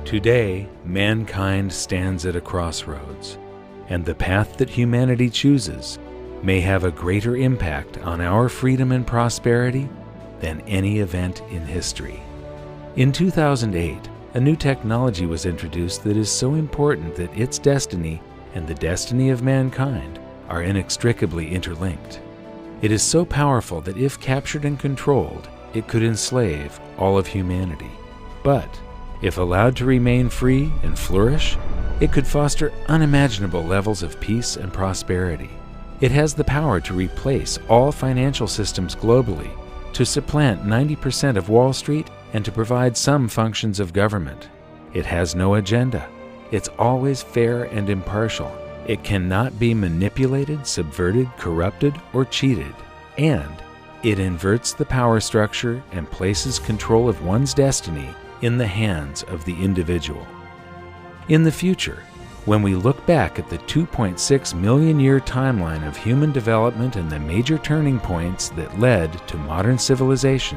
Today, mankind stands at a crossroads, and the path that humanity chooses may have a greater impact on our freedom and prosperity than any event in history. In 2008, a new technology was introduced that is so important that its destiny and the destiny of mankind are inextricably interlinked. It is so powerful that if captured and controlled, it could enslave all of humanity. But if allowed to remain free and flourish, it could foster unimaginable levels of peace and prosperity. It has the power to replace all financial systems globally, to supplant 90% of Wall Street, and to provide some functions of government. It has no agenda. It's always fair and impartial. It cannot be manipulated, subverted, corrupted, or cheated. And it inverts the power structure and places control of one's destiny in the hands of the individual. In the future, when we look back at the 2.6 million year timeline of human development and the major turning points that led to modern civilization,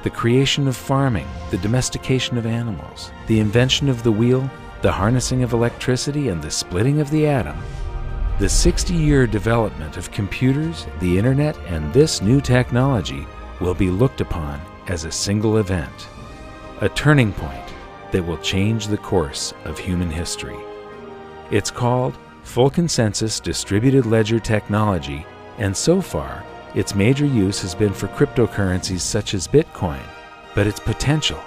the creation of farming, the domestication of animals, the invention of the wheel, the harnessing of electricity, and the splitting of the atom, the 60-year development of computers, the internet, and this new technology will be looked upon as a single event, a turning point that will change the course of human history. It's called Full Consensus Distributed Ledger Technology, and so far, its major use has been for cryptocurrencies such as Bitcoin, but its potential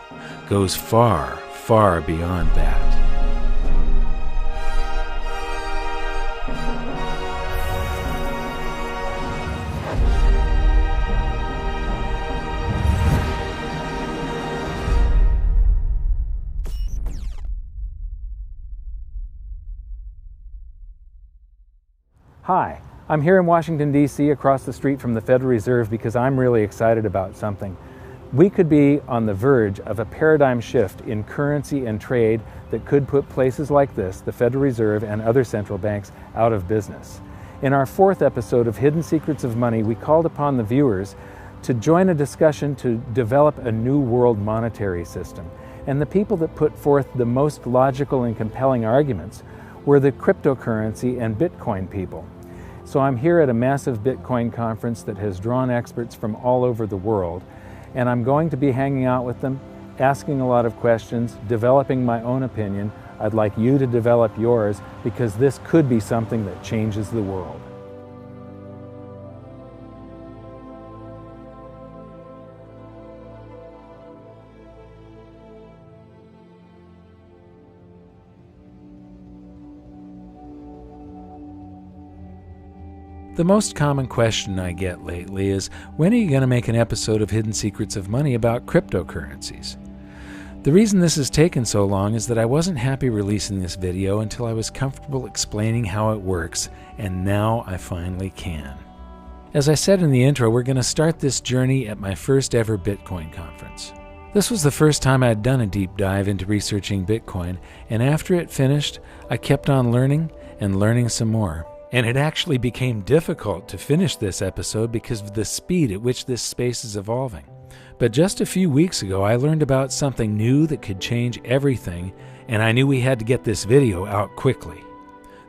goes far, far beyond that. Hi, I'm here in Washington, D.C. across the street from the Federal Reserve because I'm really excited about something. We could be on the verge of a paradigm shift in currency and trade that could put places like this, the Federal Reserve and other central banks, out of business. In our 4th episode of Hidden Secrets of Money, we called upon the viewers to join a discussion to develop a new world monetary system. And the people that put forth the most logical and compelling arguments were the cryptocurrency and Bitcoin people. So I'm here at a massive Bitcoin conference that has drawn experts from all over the world, and I'm going to be hanging out with them, asking a lot of questions, developing my own opinion. I'd like you to develop yours because this could be something that changes the world. The most common question I get lately is, when are you going to make an episode of Hidden Secrets of Money about cryptocurrencies? The reason this has taken so long is that I wasn't happy releasing this video until I was comfortable explaining how it works, and now I finally can. As I said in the intro, we're going to start this journey at my first ever Bitcoin conference. This was the first time I had done a deep dive into researching Bitcoin, and after it finished, I kept on learning and learning some more. And it actually became difficult to finish this episode because of the speed at which this space is evolving. But just a few weeks ago, I learned about something new that could change everything, and I knew we had to get this video out quickly.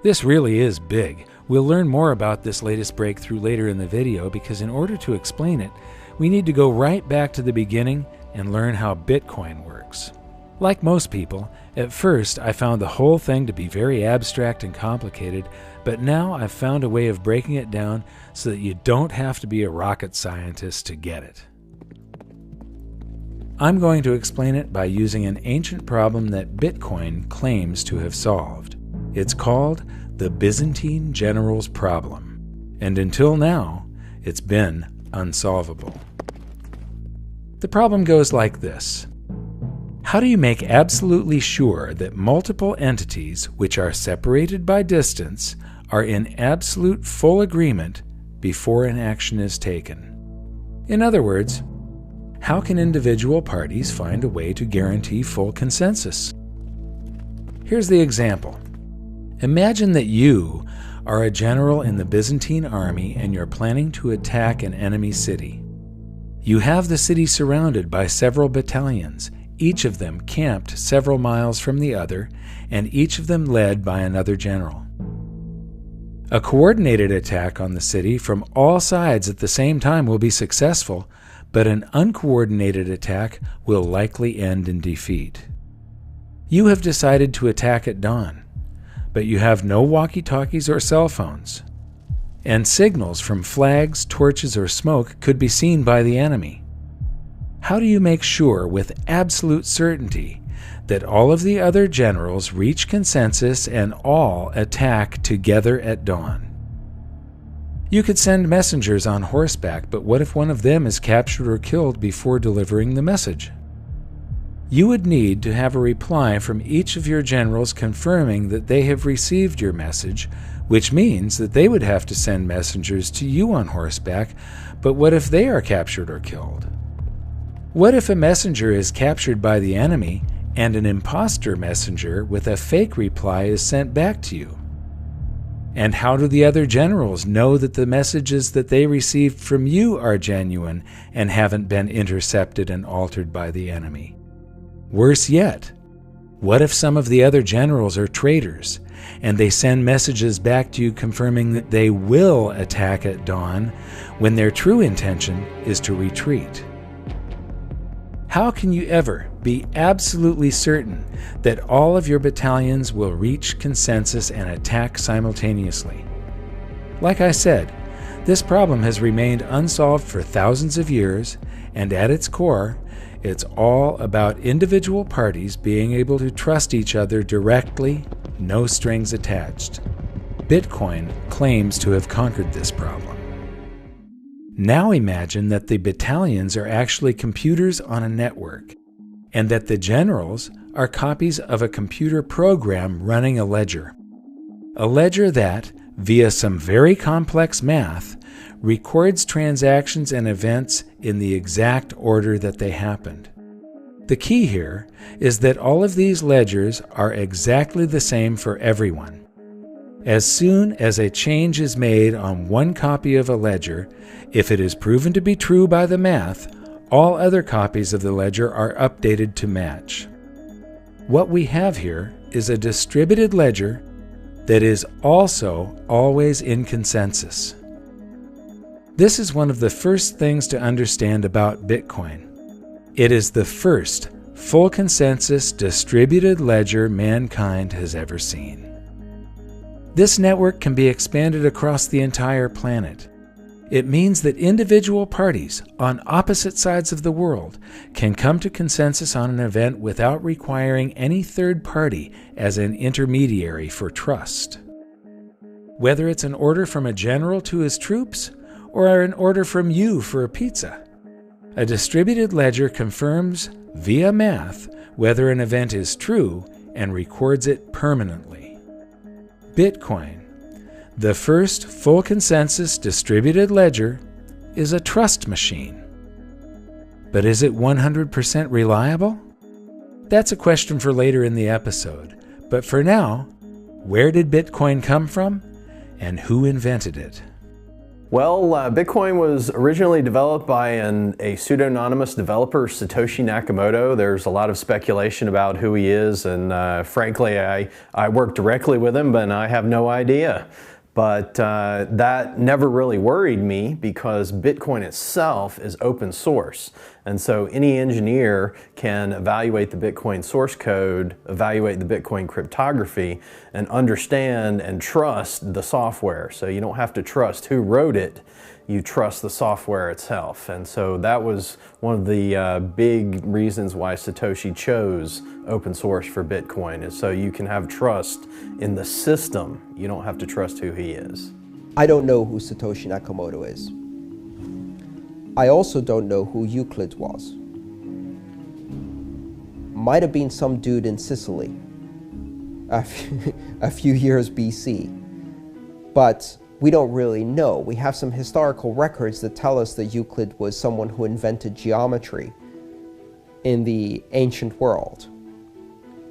This really is big. We'll learn more about this latest breakthrough later in the video because in order to explain it, we need to go right back to the beginning and learn how Bitcoin works. Like most people, at first I found the whole thing to be very abstract and complicated, but now I've found a way of breaking it down so that you don't have to be a rocket scientist to get it. I'm going to explain it by using an ancient problem that Bitcoin claims to have solved. It's called the Byzantine General's Problem, and until now, it's been unsolvable. The problem goes like this. How do you make absolutely sure that multiple entities which are separated by distance are in absolute full agreement before an action is taken? In other words, how can individual parties find a way to guarantee full consensus? Here's the example. Imagine that you are a general in the Byzantine army and you're planning to attack an enemy city. You have the city surrounded by several battalions, each of them camped several miles from the other, and each of them led by another general. A coordinated attack on the city from all sides at the same time will be successful, but an uncoordinated attack will likely end in defeat. You have decided to attack at dawn, but you have no walkie-talkies or cell phones, and signals from flags, torches, or smoke could be seen by the enemy. How do you make sure with absolute certainty that all of the other generals reach consensus and all attack together at dawn? You could send messengers on horseback, but what if one of them is captured or killed before delivering the message? You would need to have a reply from each of your generals confirming that they have received your message, which means that they would have to send messengers to you on horseback, but what if they are captured or killed? What if a messenger is captured by the enemy and an imposter messenger with a fake reply is sent back to you? And how do the other generals know that the messages that they received from you are genuine and haven't been intercepted and altered by the enemy? Worse yet, what if some of the other generals are traitors and they send messages back to you confirming that they will attack at dawn when their true intention is to retreat? How can you ever be absolutely certain that all of your battalions will reach consensus and attack simultaneously? Like I said, this problem has remained unsolved for thousands of years, and at its core, it's all about individual parties being able to trust each other directly, no strings attached. Bitcoin claims to have conquered this problem. Now imagine that the battalions are actually computers on a network, and that the generals are copies of a computer program running a ledger. A ledger that, via some very complex math, records transactions and events in the exact order that they happened. The key here is that all of these ledgers are exactly the same for everyone. As soon as a change is made on one copy of a ledger, if it is proven to be true by the math, all other copies of the ledger are updated to match. What we have here is a distributed ledger that is also always in consensus. This is one of the first things to understand about Bitcoin. It is the first full consensus distributed ledger mankind has ever seen. This network can be expanded across the entire planet. It means that individual parties on opposite sides of the world can come to consensus on an event without requiring any third party as an intermediary for trust. Whether it's an order from a general to his troops, or an order from you for a pizza, a distributed ledger confirms via math whether an event is true and records it permanently. Bitcoin, the first full consensus distributed ledger, is a trust machine. But is it 100% reliable? That's a question for later in the episode. But for now, where did Bitcoin come from and who invented it? Well, Bitcoin was originally developed by a pseudonymous developer, Satoshi Nakamoto. There's a lot of speculation about who he is, and frankly, I work directly with him, but I have no idea. But that never really worried me because Bitcoin itself is open source. And so any engineer can evaluate the Bitcoin source code, evaluate the Bitcoin cryptography, and understand and trust the software. So you don't have to trust who wrote it, you trust the software itself. And so that was one of the big reasons why Satoshi chose open source for Bitcoin, is so you can have trust in the system. You don't have to trust who he is. I don't know who Satoshi Nakamoto is. I also don't know who Euclid was. Might have been some dude in Sicily a few years BC. But we don't really know. We have some historical records that tell us that Euclid was someone who invented geometry in the ancient world.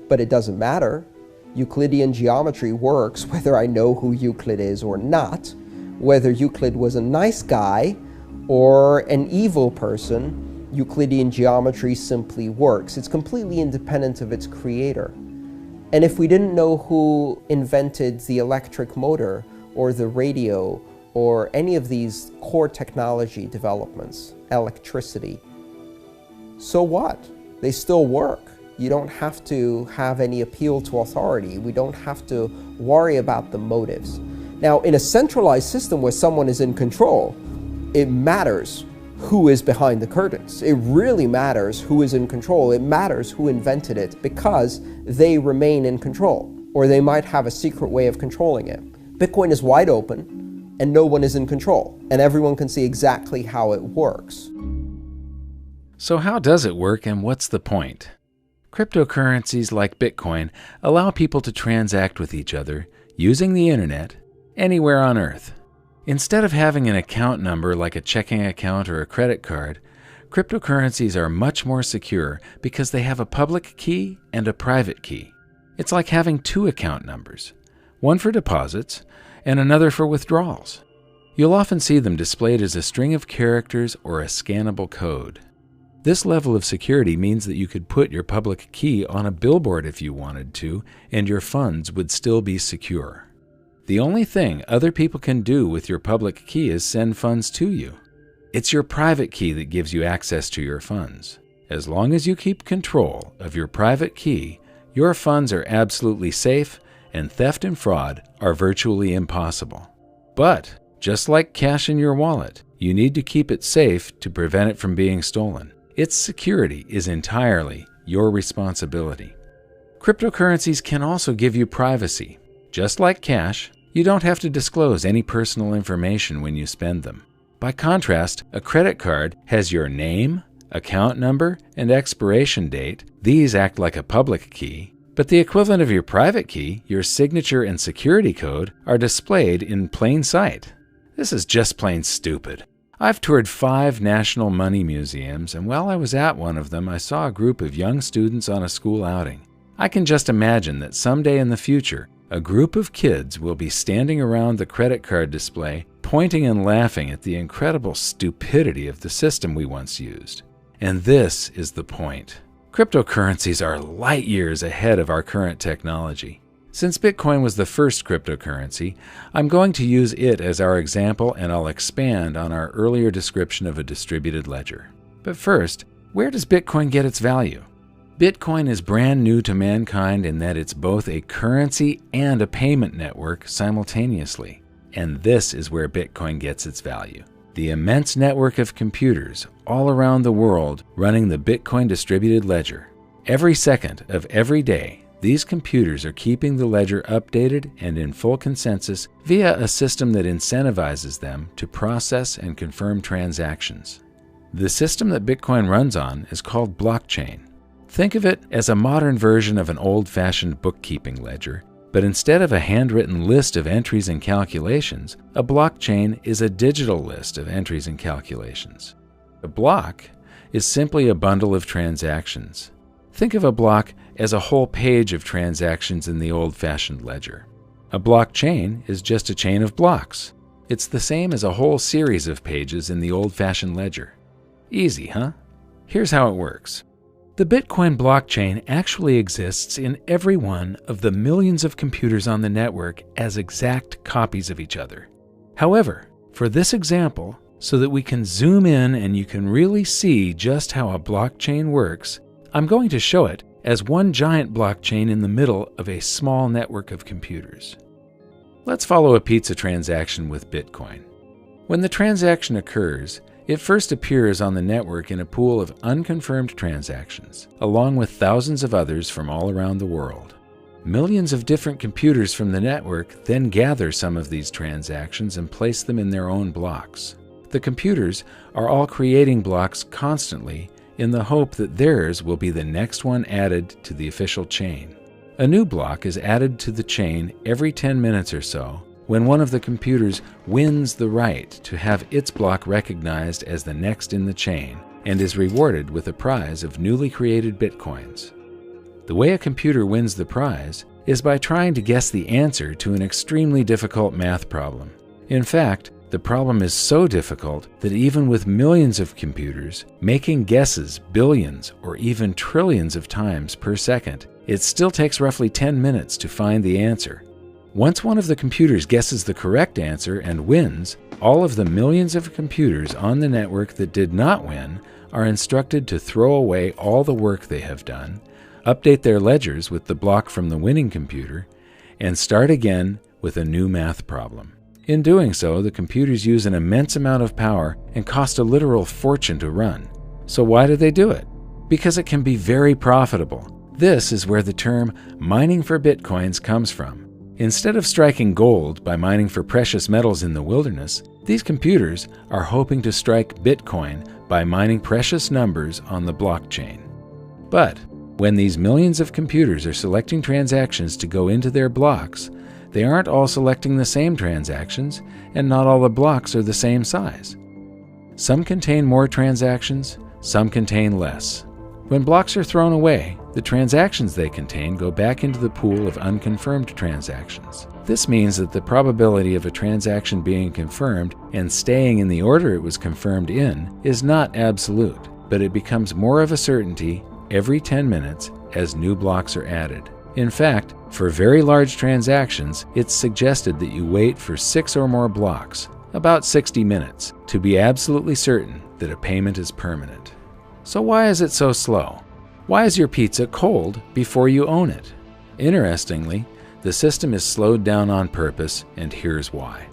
But it doesn't matter. Euclidean geometry works whether I know who Euclid is or not, whether Euclid was a nice guy or an evil person Euclidean geometry simply works. It's completely independent of its creator. And if we didn't know who invented the electric motor or the radio or any of these core technology developments, electricity, so what? They still work. You don't have to have any appeal to authority. We don't have to worry about the motives. Now, in a centralized system where someone is in control, it matters who is behind the curtains. It really matters who is in control. It matters who invented it because they remain in control, or they might have a secret way of controlling it. Bitcoin is wide open and no one is in control, and everyone can see exactly how it works. So how does it work, and what's the point? Cryptocurrencies like Bitcoin allow people to transact with each other using the internet anywhere on Earth. Instead of having an account number like a checking account or a credit card, cryptocurrencies are much more secure because they have a public key and a private key. It's like having two account numbers, one for deposits and another for withdrawals. You'll often see them displayed as a string of characters or a scannable code. This level of security means that you could put your public key on a billboard if you wanted to, and your funds would still be secure. The only thing other people can do with your public key is send funds to you. It's your private key that gives you access to your funds. As long as you keep control of your private key, your funds are absolutely safe, and theft and fraud are virtually impossible. But, just like cash in your wallet, you need to keep it safe to prevent it from being stolen. Its security is entirely your responsibility. Cryptocurrencies can also give you privacy. Just like cash, you don't have to disclose any personal information when you spend them. By contrast, a credit card has your name, account number, and expiration date. These act like a public key, but the equivalent of your private key, your signature and security code, are displayed in plain sight. This is just plain stupid. I've toured 5 national money museums, and while I was at one of them, I saw a group of young students on a school outing. I can just imagine that someday in the future, a group of kids will be standing around the credit card display, pointing and laughing at the incredible stupidity of the system we once used. And this is the point. Cryptocurrencies are light years ahead of our current technology. Since Bitcoin was the first cryptocurrency, I'm going to use it as our example, and I'll expand on our earlier description of a distributed ledger. But first, where does Bitcoin get its value? Bitcoin is brand new to mankind in that it's both a currency and a payment network simultaneously. And this is where Bitcoin gets its value. The immense network of computers all around the world running the Bitcoin distributed ledger. Every second of every day, these computers are keeping the ledger updated and in full consensus via a system that incentivizes them to process and confirm transactions. The system that Bitcoin runs on is called blockchain. Think of it as a modern version of an old-fashioned bookkeeping ledger, but instead of a handwritten list of entries and calculations, a blockchain is a digital list of entries and calculations. A block is simply a bundle of transactions. Think of a block as a whole page of transactions in the old-fashioned ledger. A blockchain is just a chain of blocks. It's the same as a whole series of pages in the old-fashioned ledger. Easy, huh? Here's how it works. The Bitcoin blockchain actually exists in every one of the millions of computers on the network as exact copies of each other. However, for this example, so that we can zoom in and you can really see just how a blockchain works, I'm going to show it as one giant blockchain in the middle of a small network of computers. Let's follow a pizza transaction with Bitcoin. When the transaction occurs, it first appears on the network in a pool of unconfirmed transactions, along with thousands of others from all around the world. Millions of different computers from the network then gather some of these transactions and place them in their own blocks. The computers are all creating blocks constantly in the hope that theirs will be the next one added to the official chain. A new block is added to the chain every 10 minutes or so when one of the computers wins the right to have its block recognized as the next in the chain and is rewarded with a prize of newly created bitcoins. The way a computer wins the prize is by trying to guess the answer to an extremely difficult math problem. In fact, The problem is so difficult that even with millions of computers making guesses billions or even trillions of times per second, it still takes roughly 10 minutes to find the answer. Once one of the computers guesses the correct answer and wins, all of the millions of computers on the network that did not win are instructed to throw away all the work they have done, update their ledgers with the block from the winning computer, and start again with a new math problem. In doing so, the computers use an immense amount of power and cost a literal fortune to run. So why do they do it? Because it can be very profitable. This is where the term mining for bitcoins comes from. Instead of striking gold by mining for precious metals in the wilderness, these computers are hoping to strike Bitcoin by mining precious numbers on the blockchain. But when these millions of computers are selecting transactions to go into their blocks, they aren't all selecting the same transactions, and not all the blocks are the same size. Some contain more transactions, some contain less. When blocks are thrown away, the transactions they contain go back into the pool of unconfirmed transactions. This means that the probability of a transaction being confirmed and staying in the order it was confirmed in is not absolute, but it becomes more of a certainty every 10 minutes as new blocks are added. In fact, for very large transactions, it's suggested that you wait for 6 or more blocks, about 60 minutes, to be absolutely certain that a payment is permanent. So why is it so slow? Why is your pizza cold before you own it? Interestingly, the system is slowed down on purpose, and here's why.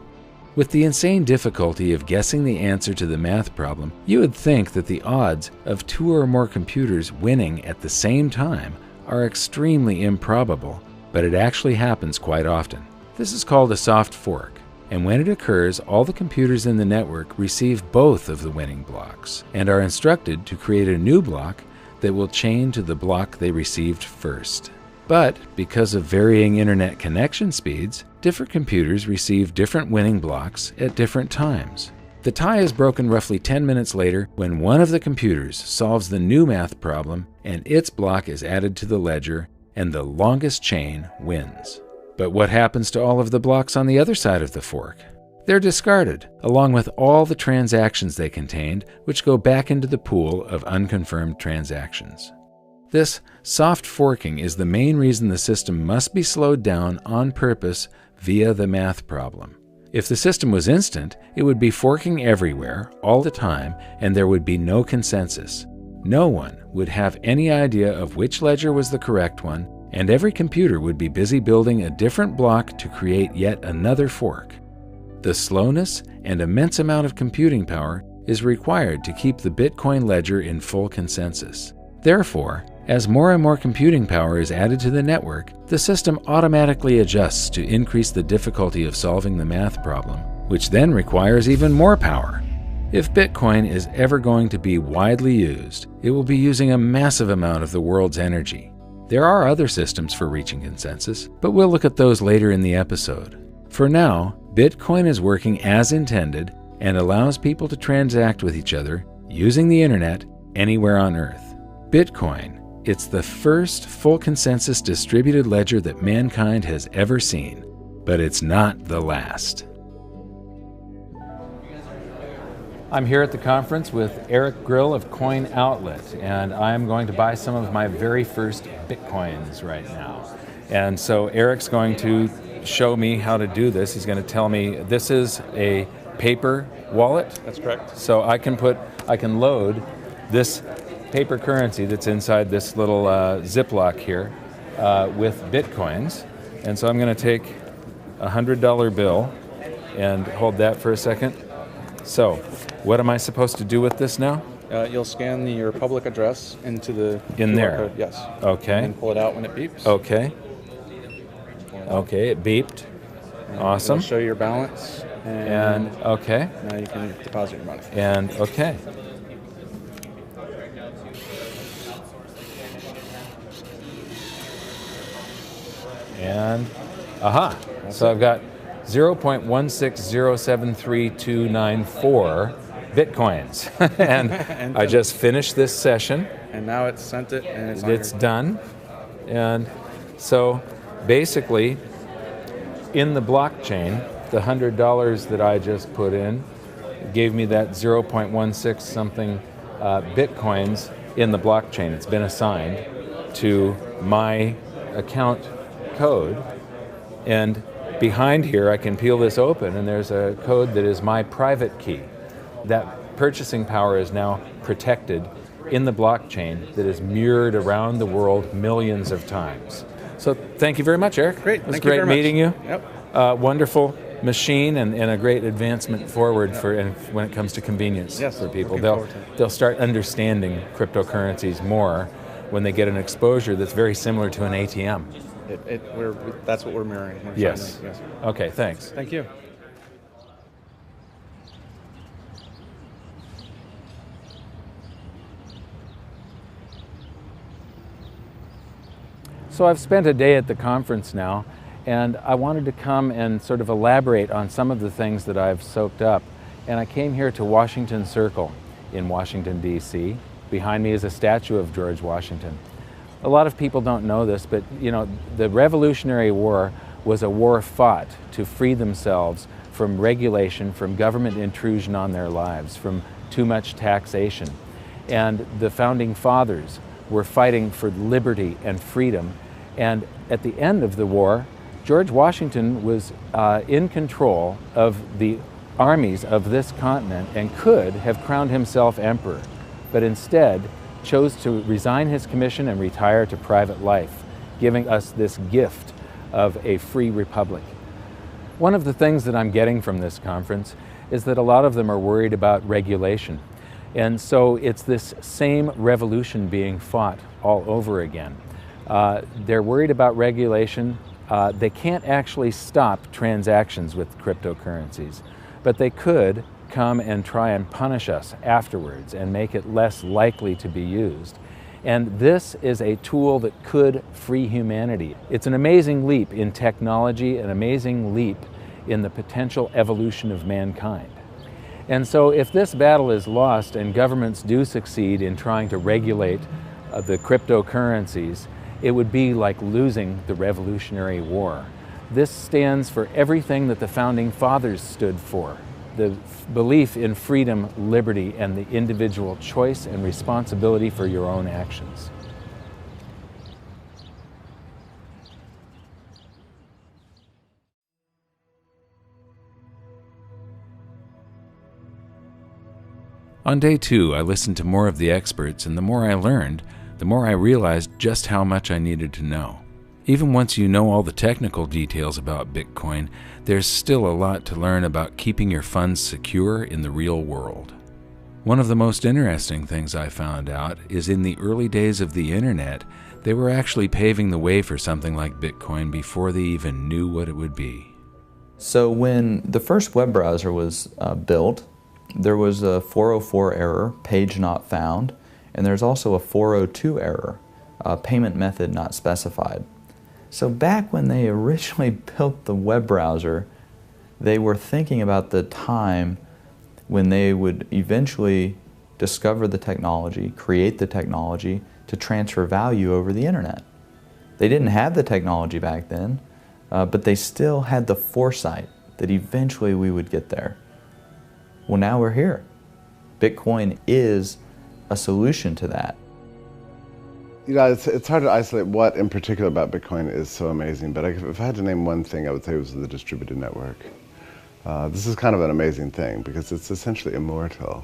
With the insane difficulty of guessing the answer to the math problem, you would think that the odds of 2 or more computers winning at the same time are extremely improbable, but it actually happens quite often. This is called a soft fork, and when it occurs, all the computers in the network receive both of the winning blocks and are instructed to create a new block that will chain to the block they received first. But because of varying internet connection speeds, different computers receive different winning blocks at different times. The tie is broken roughly 10 minutes later when one of the computers solves the new math problem and its block is added to the ledger, and the longest chain wins. But what happens to all of the blocks on the other side of the fork? They're discarded, along with all the transactions they contained, which go back into the pool of unconfirmed transactions. This soft forking is the main reason the system must be slowed down on purpose via the math problem. If the system was instant, it would be forking everywhere, all the time, and there would be no consensus. No one would have any idea of which ledger was the correct one, and every computer would be busy building a different block to create yet another fork. The slowness and immense amount of computing power is required to keep the Bitcoin ledger in full consensus. Therefore, as more and more computing power is added to the network, the system automatically adjusts to increase the difficulty of solving the math problem, which then requires even more power. If Bitcoin is ever going to be widely used, it will be using a massive amount of the world's energy. There are other systems for reaching consensus, but we'll look at those later in the episode. For now, Bitcoin is working as intended and allows people to transact with each other using the internet anywhere on Earth. Bitcoin, it's the first full consensus distributed ledger that mankind has ever seen, but it's not the last. I'm here at the conference with Eric Grill of Coin Outlet, and I'm going to buy some of my very first Bitcoins right now. And so Eric's going to show me how to do this. He's going to tell me this is a paper wallet. That's correct. So I can load this paper currency that's inside this little Ziploc here with Bitcoins. And so I'm going to take a $100 bill and hold that for a second. So what am I supposed to do with this now? You'll scan your public address into the in QR there. Code. Yes. Okay. And pull it out when it beeps. Okay. Okay, it beeped. Awesome. It'll show your balance. And okay. Now you can deposit your money. And okay. And aha. So I've got 0.1607329 Bitcoins. and I just finished this session. And now it's sent it and it's done. And so basically in the blockchain the $100 that I just put in gave me that 0.16 something Bitcoins in the blockchain. It's been assigned to my account code. And behind here, I can peel this open, and there's a code that is my private key. That purchasing power is now protected in the blockchain that is mirrored around the world millions of times. So thank you very much, Eric. Great. It was Thank you great very much. meeting you. Yep. Wonderful machine and a great advancement forward for when it comes to convenience for people. They'll start understanding cryptocurrencies more when they get an exposure that's very similar to an ATM. That's what we're mirroring. Yes. Yes. Okay, thanks. Thank you. So I've spent a day at the conference now, and I wanted to come and sort of elaborate on some of the things that I've soaked up. And I came here to Washington Circle in Washington, D.C. Behind me is a statue of George Washington. A lot of people don't know this, but you know, the Revolutionary War was a war fought to free themselves from regulation, from government intrusion on their lives, from too much taxation. And the founding fathers were fighting for liberty and freedom. And at the end of the war, George Washington was in control of the armies of this continent and could have crowned himself emperor, but instead chose to resign his commission and retire to private life, giving us this gift of a free republic. One of the things that I'm getting from this conference is that a lot of them are worried about regulation. And so it's this same revolution being fought all over again. They're worried about regulation. They can't actually stop transactions with cryptocurrencies, but they could come and try and punish us afterwards and make it less likely to be used. And this is a tool that could free humanity. It's an amazing leap in technology, an amazing leap in the potential evolution of mankind. And so if this battle is lost and governments do succeed in trying to regulate the cryptocurrencies, it would be like losing the Revolutionary War. This stands for everything that the Founding Fathers stood for: the belief in freedom, liberty, and the individual choice and responsibility for your own actions. On day 2, I listened to more of the experts, and the more I learned, the more I realized just how much I needed to know. Even once you know all the technical details about Bitcoin, there's still a lot to learn about keeping your funds secure in the real world. One of the most interesting things I found out is in the early days of the internet, they were actually paving the way for something like Bitcoin before they even knew what it would be. So when the first web browser was built, there was a 404 error, page not found, and there's also a 402 error, payment method not specified. So back when they originally built the web browser, they were thinking about the time when they would eventually discover the technology, create the technology to transfer value over the internet. They didn't have the technology back then, but they still had the foresight that eventually we would get there. Well, now we're here. Bitcoin is a solution to that. You know, it's hard to isolate what in particular about Bitcoin is so amazing, but if I had to name one thing, I would say it was the distributed network. This is kind of an amazing thing because it's essentially immortal.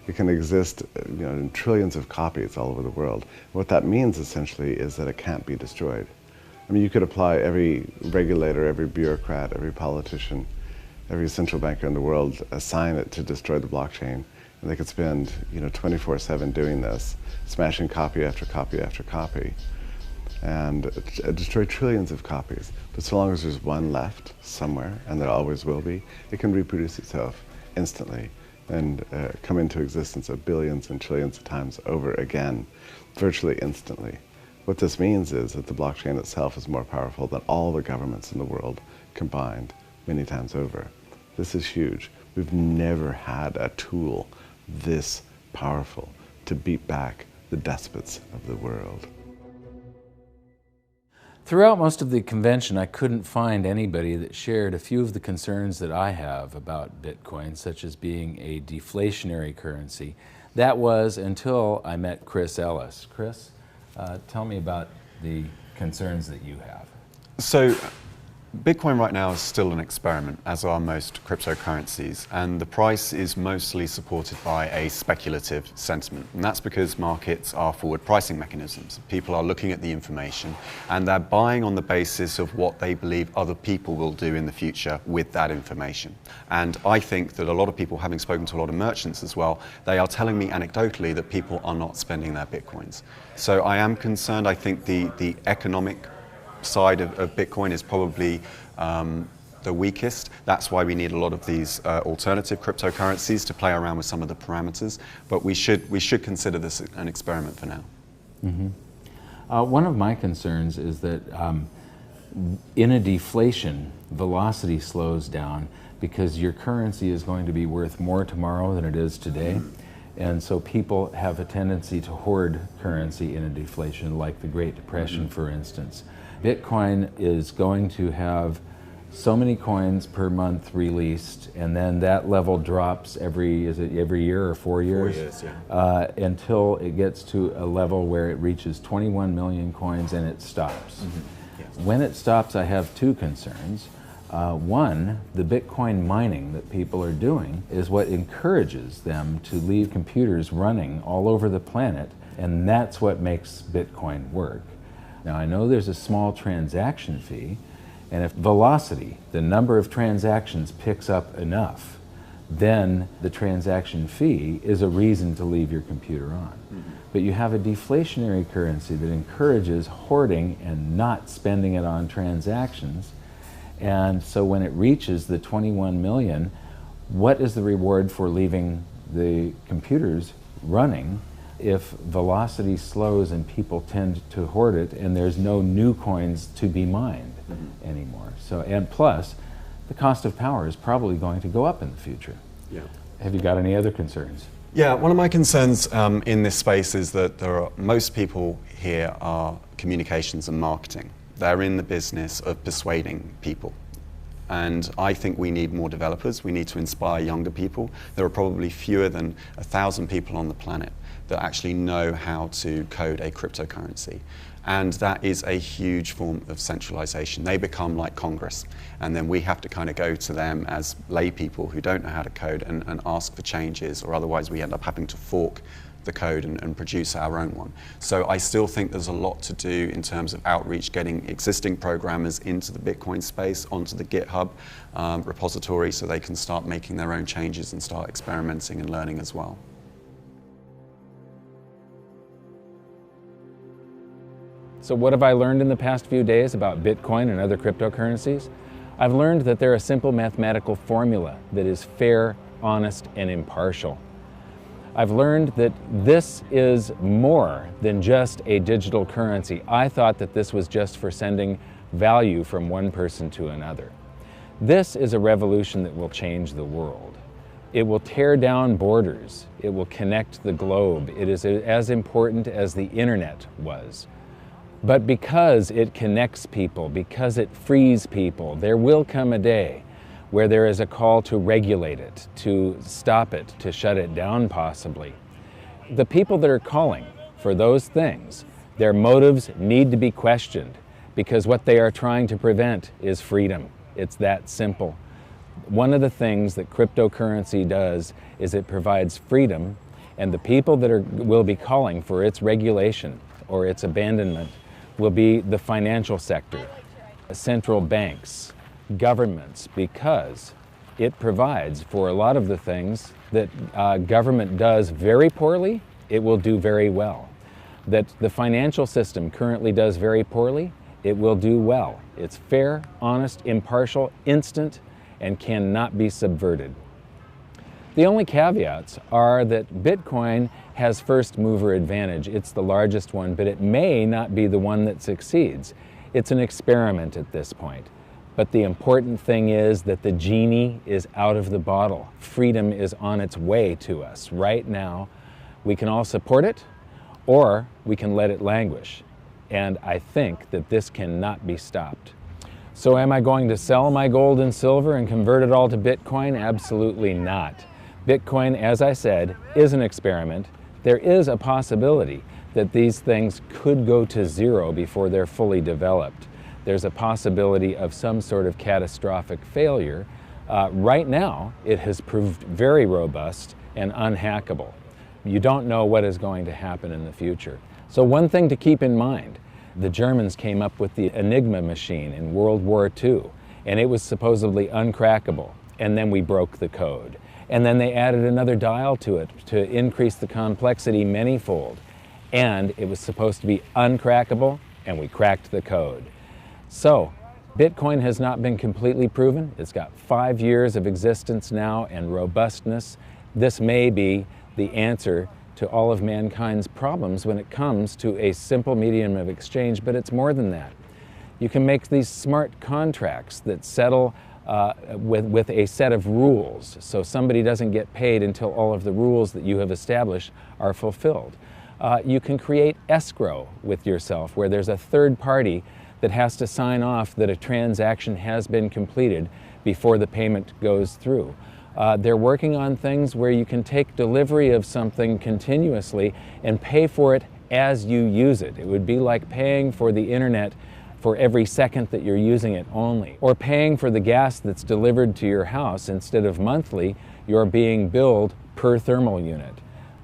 It can exist, you know, in trillions of copies all over the world. What that means essentially is that it can't be destroyed. I mean, you could apply every regulator, every bureaucrat, every politician, every central banker in the world, assign it to destroy the blockchain, and they could spend, you know, 24/7 doing this, smashing copy after copy after copy, and destroy trillions of copies. But so long as there's one left somewhere, and there always will be, it can reproduce itself instantly and come into existence of billions and trillions of times over again, virtually instantly. What this means is that the blockchain itself is more powerful than all the governments in the world combined many times over. This is huge. We've never had a tool this powerful to beat back the despots of the world. Throughout most of the convention, I couldn't find anybody that shared a few of the concerns that I have about Bitcoin, such as being a deflationary currency. That was until I met Chris Ellis. Chris, tell me about the concerns that you have. So, Bitcoin right now is still an experiment, as are most cryptocurrencies, and the price is mostly supported by a speculative sentiment. And that's because markets are forward pricing mechanisms. People are looking at the information and they're buying on the basis of what they believe other people will do in the future with that information. And I think that a lot of people, having spoken to a lot of merchants as well, they are telling me anecdotally that people are not spending their Bitcoins. So I am concerned. I think the economic side of Bitcoin is probably the weakest. That's why we need a lot of these alternative cryptocurrencies to play around with some of the parameters. But we should consider this an experiment for now. Mm-hmm. One of my concerns is that in a deflation, velocity slows down because your currency is going to be worth more tomorrow than it is today. And so people have a tendency to hoard currency in a deflation, like the Great Depression, for instance. Bitcoin is going to have so many coins per month released, and then that level drops every year or 4 years? 4 years, yeah. Until it gets to a level where it reaches 21 million coins and it stops. Mm-hmm. Yes. When it stops, I have two concerns. One, the Bitcoin mining that people are doing is what encourages them to leave computers running all over the planet, and that's what makes Bitcoin work. Now, I know there's a small transaction fee, and if velocity, the number of transactions, picks up enough, then the transaction fee is a reason to leave your computer on. Mm-hmm. But you have a deflationary currency that encourages hoarding and not spending it on transactions. And so when it reaches the 21 million, what is the reward for leaving the computers running if velocity slows and people tend to hoard it and there's no new coins to be mined anymore? So, and plus, the cost of power is probably going to go up in the future. Yeah. Have you got any other concerns? Yeah, one of my concerns in this space is that most people here are communications and marketing. They're in the business of persuading people. And I think we need more developers. We need to inspire younger people. There are probably fewer than 1,000 people on the planet that actually know how to code a cryptocurrency. And that is a huge form of centralization. They become like Congress. And then we have to kind of go to them as lay people who don't know how to code and ask for changes, or otherwise we end up having to fork the code and produce our own one. So I still think there's a lot to do in terms of outreach, getting existing programmers into the Bitcoin space, onto the GitHub repository, so they can start making their own changes and start experimenting and learning as well. So what have I learned in the past few days about Bitcoin and other cryptocurrencies? I've learned that they're a simple mathematical formula that is fair, honest, and impartial. I've learned that this is more than just a digital currency. I thought that this was just for sending value from one person to another. This is a revolution that will change the world. It will tear down borders. It will connect the globe. It is as important as the internet was. But because it connects people, because it frees people, there will come a day where there is a call to regulate it, to stop it, to shut it down possibly. The people that are calling for those things, their motives need to be questioned, because what they are trying to prevent is freedom. It's that simple. One of the things that cryptocurrency does is it provides freedom, and the people that will be calling for its regulation or its abandonment will be the financial sector, central banks, governments, because it provides for a lot of the things that government does very poorly, it will do very well. That the financial system currently does very poorly, it will do well. It's fair, honest, impartial, instant, and cannot be subverted. The only caveats are that Bitcoin has first mover advantage. It's the largest one, but it may not be the one that succeeds. It's an experiment at this point. But the important thing is that the genie is out of the bottle. Freedom is on its way to us right now. We can all support it, or we can let it languish. and I think that this cannot be stopped. So am I going to sell my gold and silver and convert it all to Bitcoin? Absolutely not. Bitcoin, as I said, is an experiment. There is a possibility that these things could go to zero before they're fully developed. There's a possibility of some sort of catastrophic failure. Right now, it has proved very robust and unhackable. You don't know what is going to happen in the future. So one thing to keep in mind, the Germans came up with the Enigma machine in World War II, and it was supposedly uncrackable, and then we broke the code. And then they added another dial to it to increase the complexity manyfold, and it was supposed to be uncrackable, and we cracked the code. So, Bitcoin has not been completely proven. It's got 5 years of existence now and robustness. This may be the answer to all of mankind's problems when it comes to a simple medium of exchange, but it's more than that. You can make these smart contracts that settle with a set of rules, so somebody doesn't get paid until all of the rules that you have established are fulfilled. You can create escrow with yourself, where there's a third party that has to sign off that a transaction has been completed before the payment goes through. They're working on things where you can take delivery of something continuously and pay for it as you use it. It would be like paying for the internet for every second that you're using it only, or paying for the gas that's delivered to your house. Instead of monthly, you're being billed per thermal unit,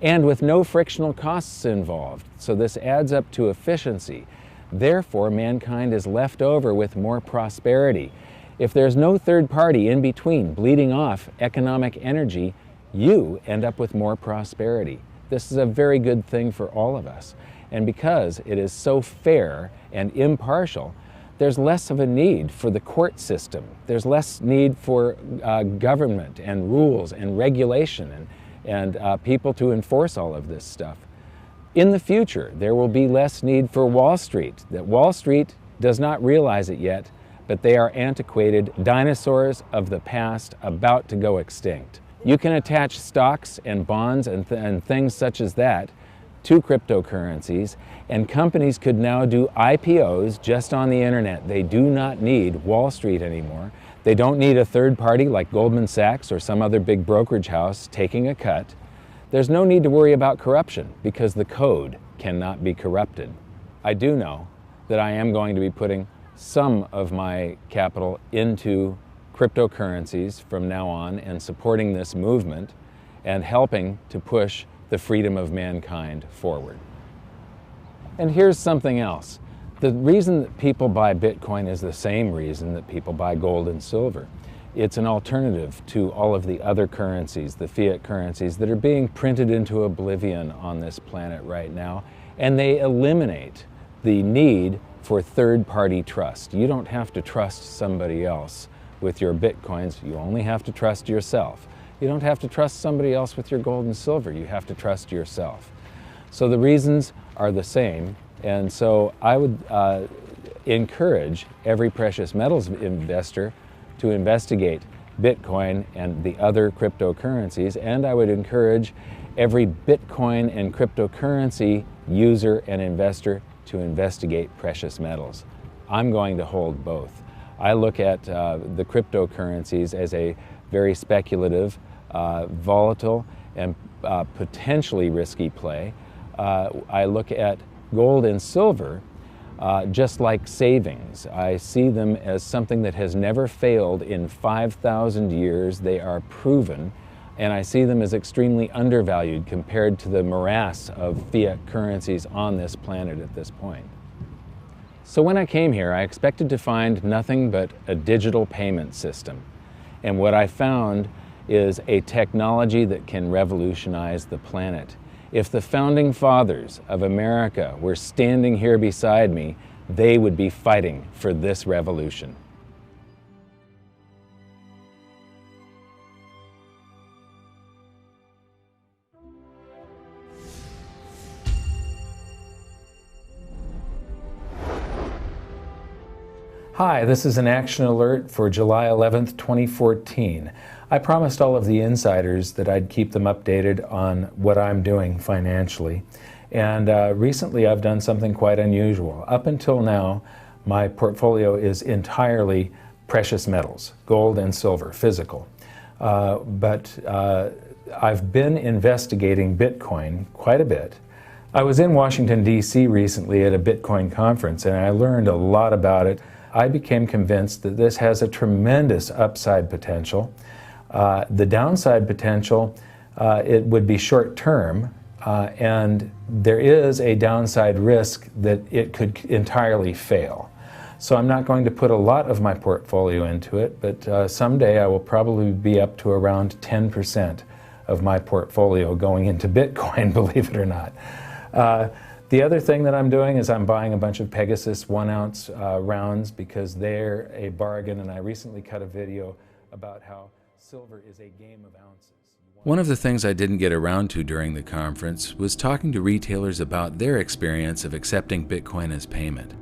and with no frictional costs involved. So this adds up to efficiency. Therefore, mankind is left over with more prosperity. If there's no third party in between bleeding off economic energy, you end up with more prosperity. This is a very good thing for all of us. And because it is so fair and impartial, there's less of a need for the court system. There's less need for government and rules and regulation and people to enforce all of this stuff. In the future, there will be less need for Wall Street. That Wall Street does not realize it yet, but they are antiquated dinosaurs of the past about to go extinct. You can attach stocks and bonds and things such as that to cryptocurrencies, and companies could now do IPOs just on the internet. They do not need Wall Street anymore. They don't need a third party like Goldman Sachs or some other big brokerage house taking a cut. There's no need to worry about corruption because the code cannot be corrupted. I do know that I am going to be putting some of my capital into cryptocurrencies from now on and supporting this movement and helping to push the freedom of mankind forward. And here's something else. The reason that people buy Bitcoin is the same reason that people buy gold and silver. It's an alternative to all of the other currencies, the fiat currencies that are being printed into oblivion on this planet right now, and they eliminate the need for third-party trust. You don't have to trust somebody else with your Bitcoins. You only have to trust yourself. You don't have to trust somebody else with your gold and silver. You have to trust yourself. So the reasons are the same, and so I would encourage every precious metals investor to investigate Bitcoin and the other cryptocurrencies, and I would encourage every Bitcoin and cryptocurrency user and investor to investigate precious metals. I'm going to hold both. I look at the cryptocurrencies as a very speculative, volatile, and potentially risky play. I look at gold and silver just like savings. I see them as something that has never failed in 5,000 years. They are proven, and I see them as extremely undervalued compared to the morass of fiat currencies on this planet at this point. So when I came here, I expected to find nothing but a digital payment system. And what I found is a technology that can revolutionize the planet. If the founding fathers of America were standing here beside me, they would be fighting for this revolution. Hi, this is an action alert for July 11th, 2014. I promised all of the insiders that I'd keep them updated on what I'm doing financially. And recently I've done something quite unusual. Up until now, my portfolio is entirely precious metals, gold and silver, physical. But I've been investigating Bitcoin quite a bit. I was in Washington, D.C. recently at a Bitcoin conference, and I learned a lot about it. I became convinced that this has a tremendous upside potential. The downside potential, it would be short-term, and there is a downside risk that it could entirely fail. So I'm not going to put a lot of my portfolio into it, but someday I will probably be up to around 10% of my portfolio going into Bitcoin, believe it or not. The other thing that I'm doing is I'm buying a bunch of Pegasus 1-ounce rounds because they're a bargain, and I recently cut a video about how silver is a game of ounces. One of the things I didn't get around to during the conference was talking to retailers about their experience of accepting Bitcoin as payment.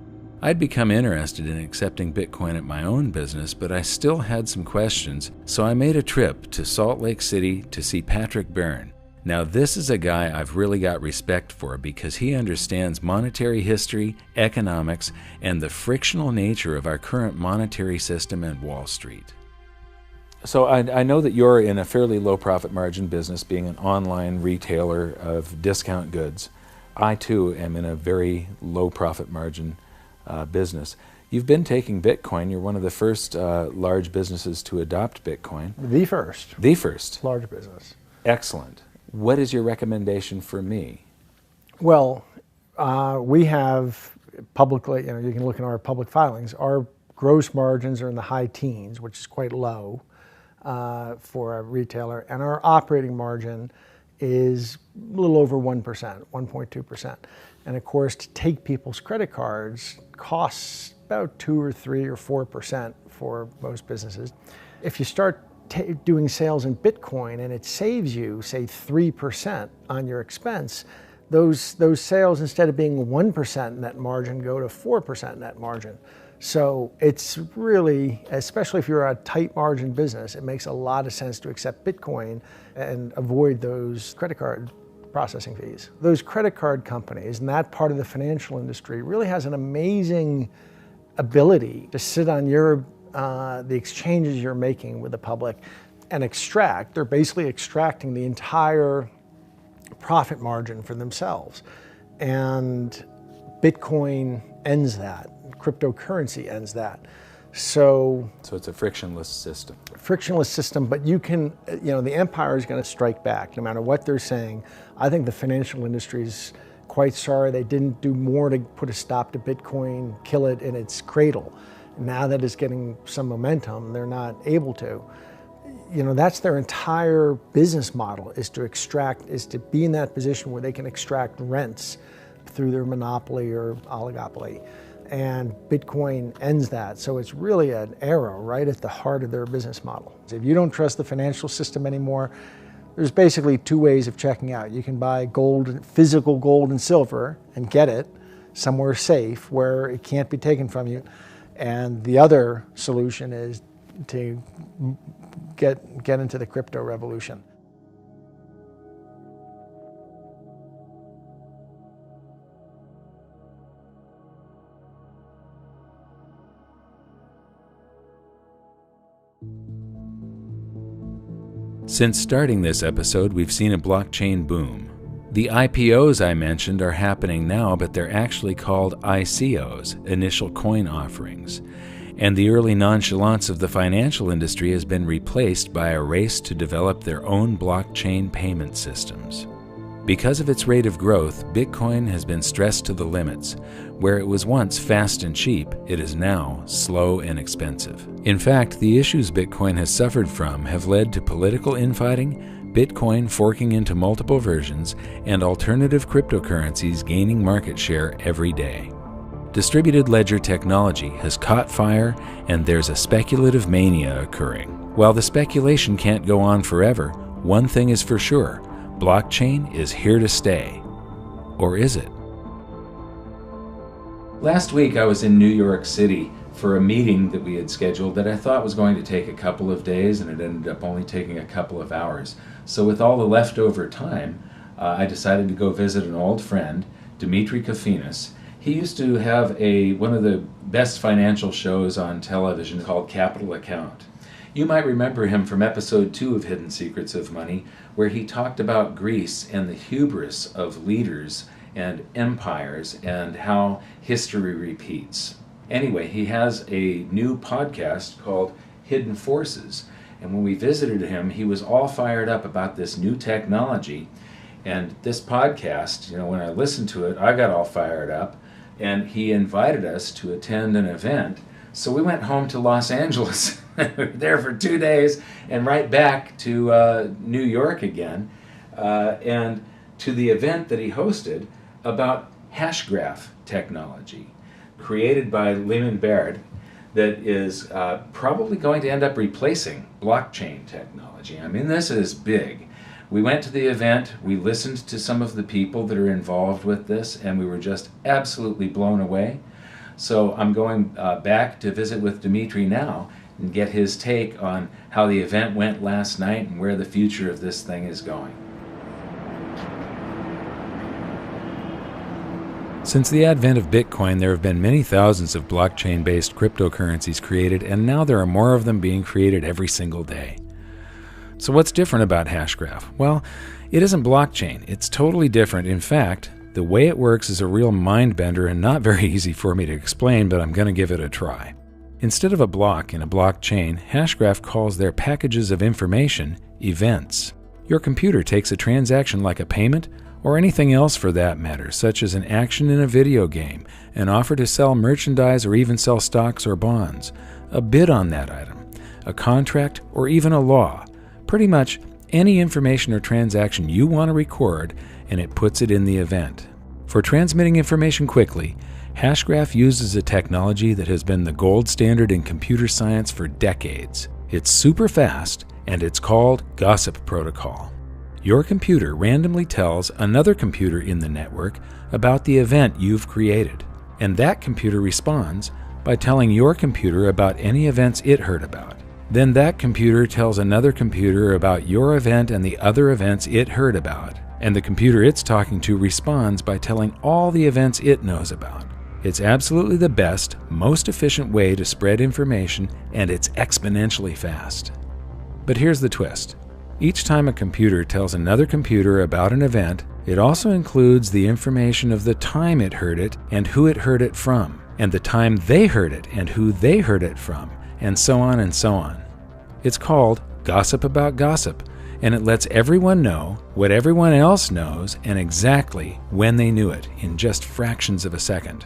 I'd become interested in accepting Bitcoin at my own business, but I still had some questions, so I made a trip to Salt Lake City to see Patrick Byrne. Now, this is a guy I've really got respect for because he understands monetary history, economics, and the frictional nature of our current monetary system and Wall Street. So I know that you're in a fairly low profit margin business, being an online retailer of discount goods. I too am in a very low profit margin business. You've been taking Bitcoin. You're one of the first large businesses to adopt Bitcoin. The first. The first. Large business. Excellent. What is your recommendation for me? Well, we have publicly, you can look in our public filings, our gross margins are in the high teens, which is quite low for a retailer, and our operating margin is a little over 1%, 1.2%. And of course, to take people's credit cards costs about 2 or 3 or 4% for most businesses. If you start doing sales in Bitcoin and it saves you, say, 3% on your expense, those sales, instead of being 1% net margin, go to 4% net margin. So it's really, especially if you're a tight margin business, it makes a lot of sense to accept Bitcoin and avoid those credit card processing fees. Those credit card companies and that part of the financial industry really has an amazing ability to sit on the exchanges you're making with the public and extract. They're basically extracting the entire profit margin for themselves. And Bitcoin ends that. Cryptocurrency ends that. So it's a frictionless system. Frictionless system, but you can, the empire is going to strike back no matter what they're saying. I think the financial industry is quite sorry they didn't do more to put a stop to Bitcoin, kill it in its cradle. Now that it's getting some momentum, they're not able to. That's their entire business model, is to be in that position where they can extract rents through their monopoly or oligopoly. And Bitcoin ends that. So it's really an arrow right at the heart of their business model. If you don't trust the financial system anymore, there's basically 2 ways of checking out. You can buy gold, physical gold and silver, and get it somewhere safe where it can't be taken from you. And the other solution is to get into the crypto revolution. Since starting this episode, we've seen a blockchain boom. The IPOs I mentioned are happening now, but they're actually called ICOs, initial coin offerings. And the early nonchalance of the financial industry has been replaced by a race to develop their own blockchain payment systems. Because of its rate of growth, Bitcoin has been stressed to the limits. Where it was once fast and cheap, it is now slow and expensive. In fact, the issues Bitcoin has suffered from have led to political infighting, Bitcoin forking into multiple versions, and alternative cryptocurrencies gaining market share every day. Distributed ledger technology has caught fire, and there's a speculative mania occurring. While the speculation can't go on forever, one thing is for sure: blockchain is here to stay. Or is it? Last week I was in New York City for a meeting that we had scheduled that I thought was going to take a couple of days, and it ended up only taking a couple of hours. So with all the leftover time, I decided to go visit an old friend, Dimitri Kofinas. He used to have one of the best financial shows on television called Capital Account. You might remember him from episode 2 of Hidden Secrets of Money, where he talked about Greece and the hubris of leaders and empires and how history repeats. Anyway, he has a new podcast called Hidden Forces, and when we visited him, he was all fired up about this new technology. And this podcast, when I listened to it, I got all fired up, and he invited us to attend an event. So we went home to Los Angeles, there for 2 days, and right back to New York again, and to the event that he hosted about Hashgraph technology, created by Lehman Baird, that is probably going to end up replacing blockchain technology. I mean, this is big. We went to the event, we listened to some of the people that are involved with this, and we were just absolutely blown away. So I'm going back to visit with Dimitri now and get his take on how the event went last night and where the future of this thing is going. Since the advent of Bitcoin, there have been many thousands of blockchain-based cryptocurrencies created, and now there are more of them being created every single day. So what's different about Hashgraph? Well, it isn't blockchain. It's totally different. In fact, the way it works is a real mind-bender and not very easy for me to explain, but I'm going to give it a try. Instead of a block in a blockchain, Hashgraph calls their packages of information events. Your computer takes a transaction like a payment, or anything else for that matter, such as an action in a video game, an offer to sell merchandise or even sell stocks or bonds, a bid on that item, a contract, or even a law. Pretty much any information or transaction you want to record, and it puts it in the event. For transmitting information quickly, Hashgraph uses a technology that has been the gold standard in computer science for decades. It's super fast, and it's called Gossip Protocol. Your computer randomly tells another computer in the network about the event you've created, and that computer responds by telling your computer about any events it heard about. Then that computer tells another computer about your event and the other events it heard about, and the computer it's talking to responds by telling all the events it knows about. It's absolutely the best, most efficient way to spread information, and it's exponentially fast. But here's the twist. Each time a computer tells another computer about an event, it also includes the information of the time it heard it and who it heard it from, and the time they heard it and who they heard it from, and so on and so on. It's called Gossip About Gossip, and it lets everyone know what everyone else knows and exactly when they knew it in just fractions of a second.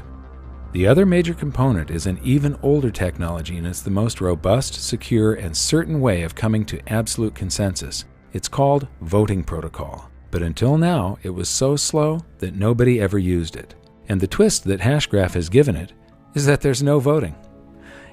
The other major component is an even older technology, and it's the most robust, secure, and certain way of coming to absolute consensus. It's called voting protocol. But until now, it was so slow that nobody ever used it. And the twist that Hashgraph has given it is that there's no voting.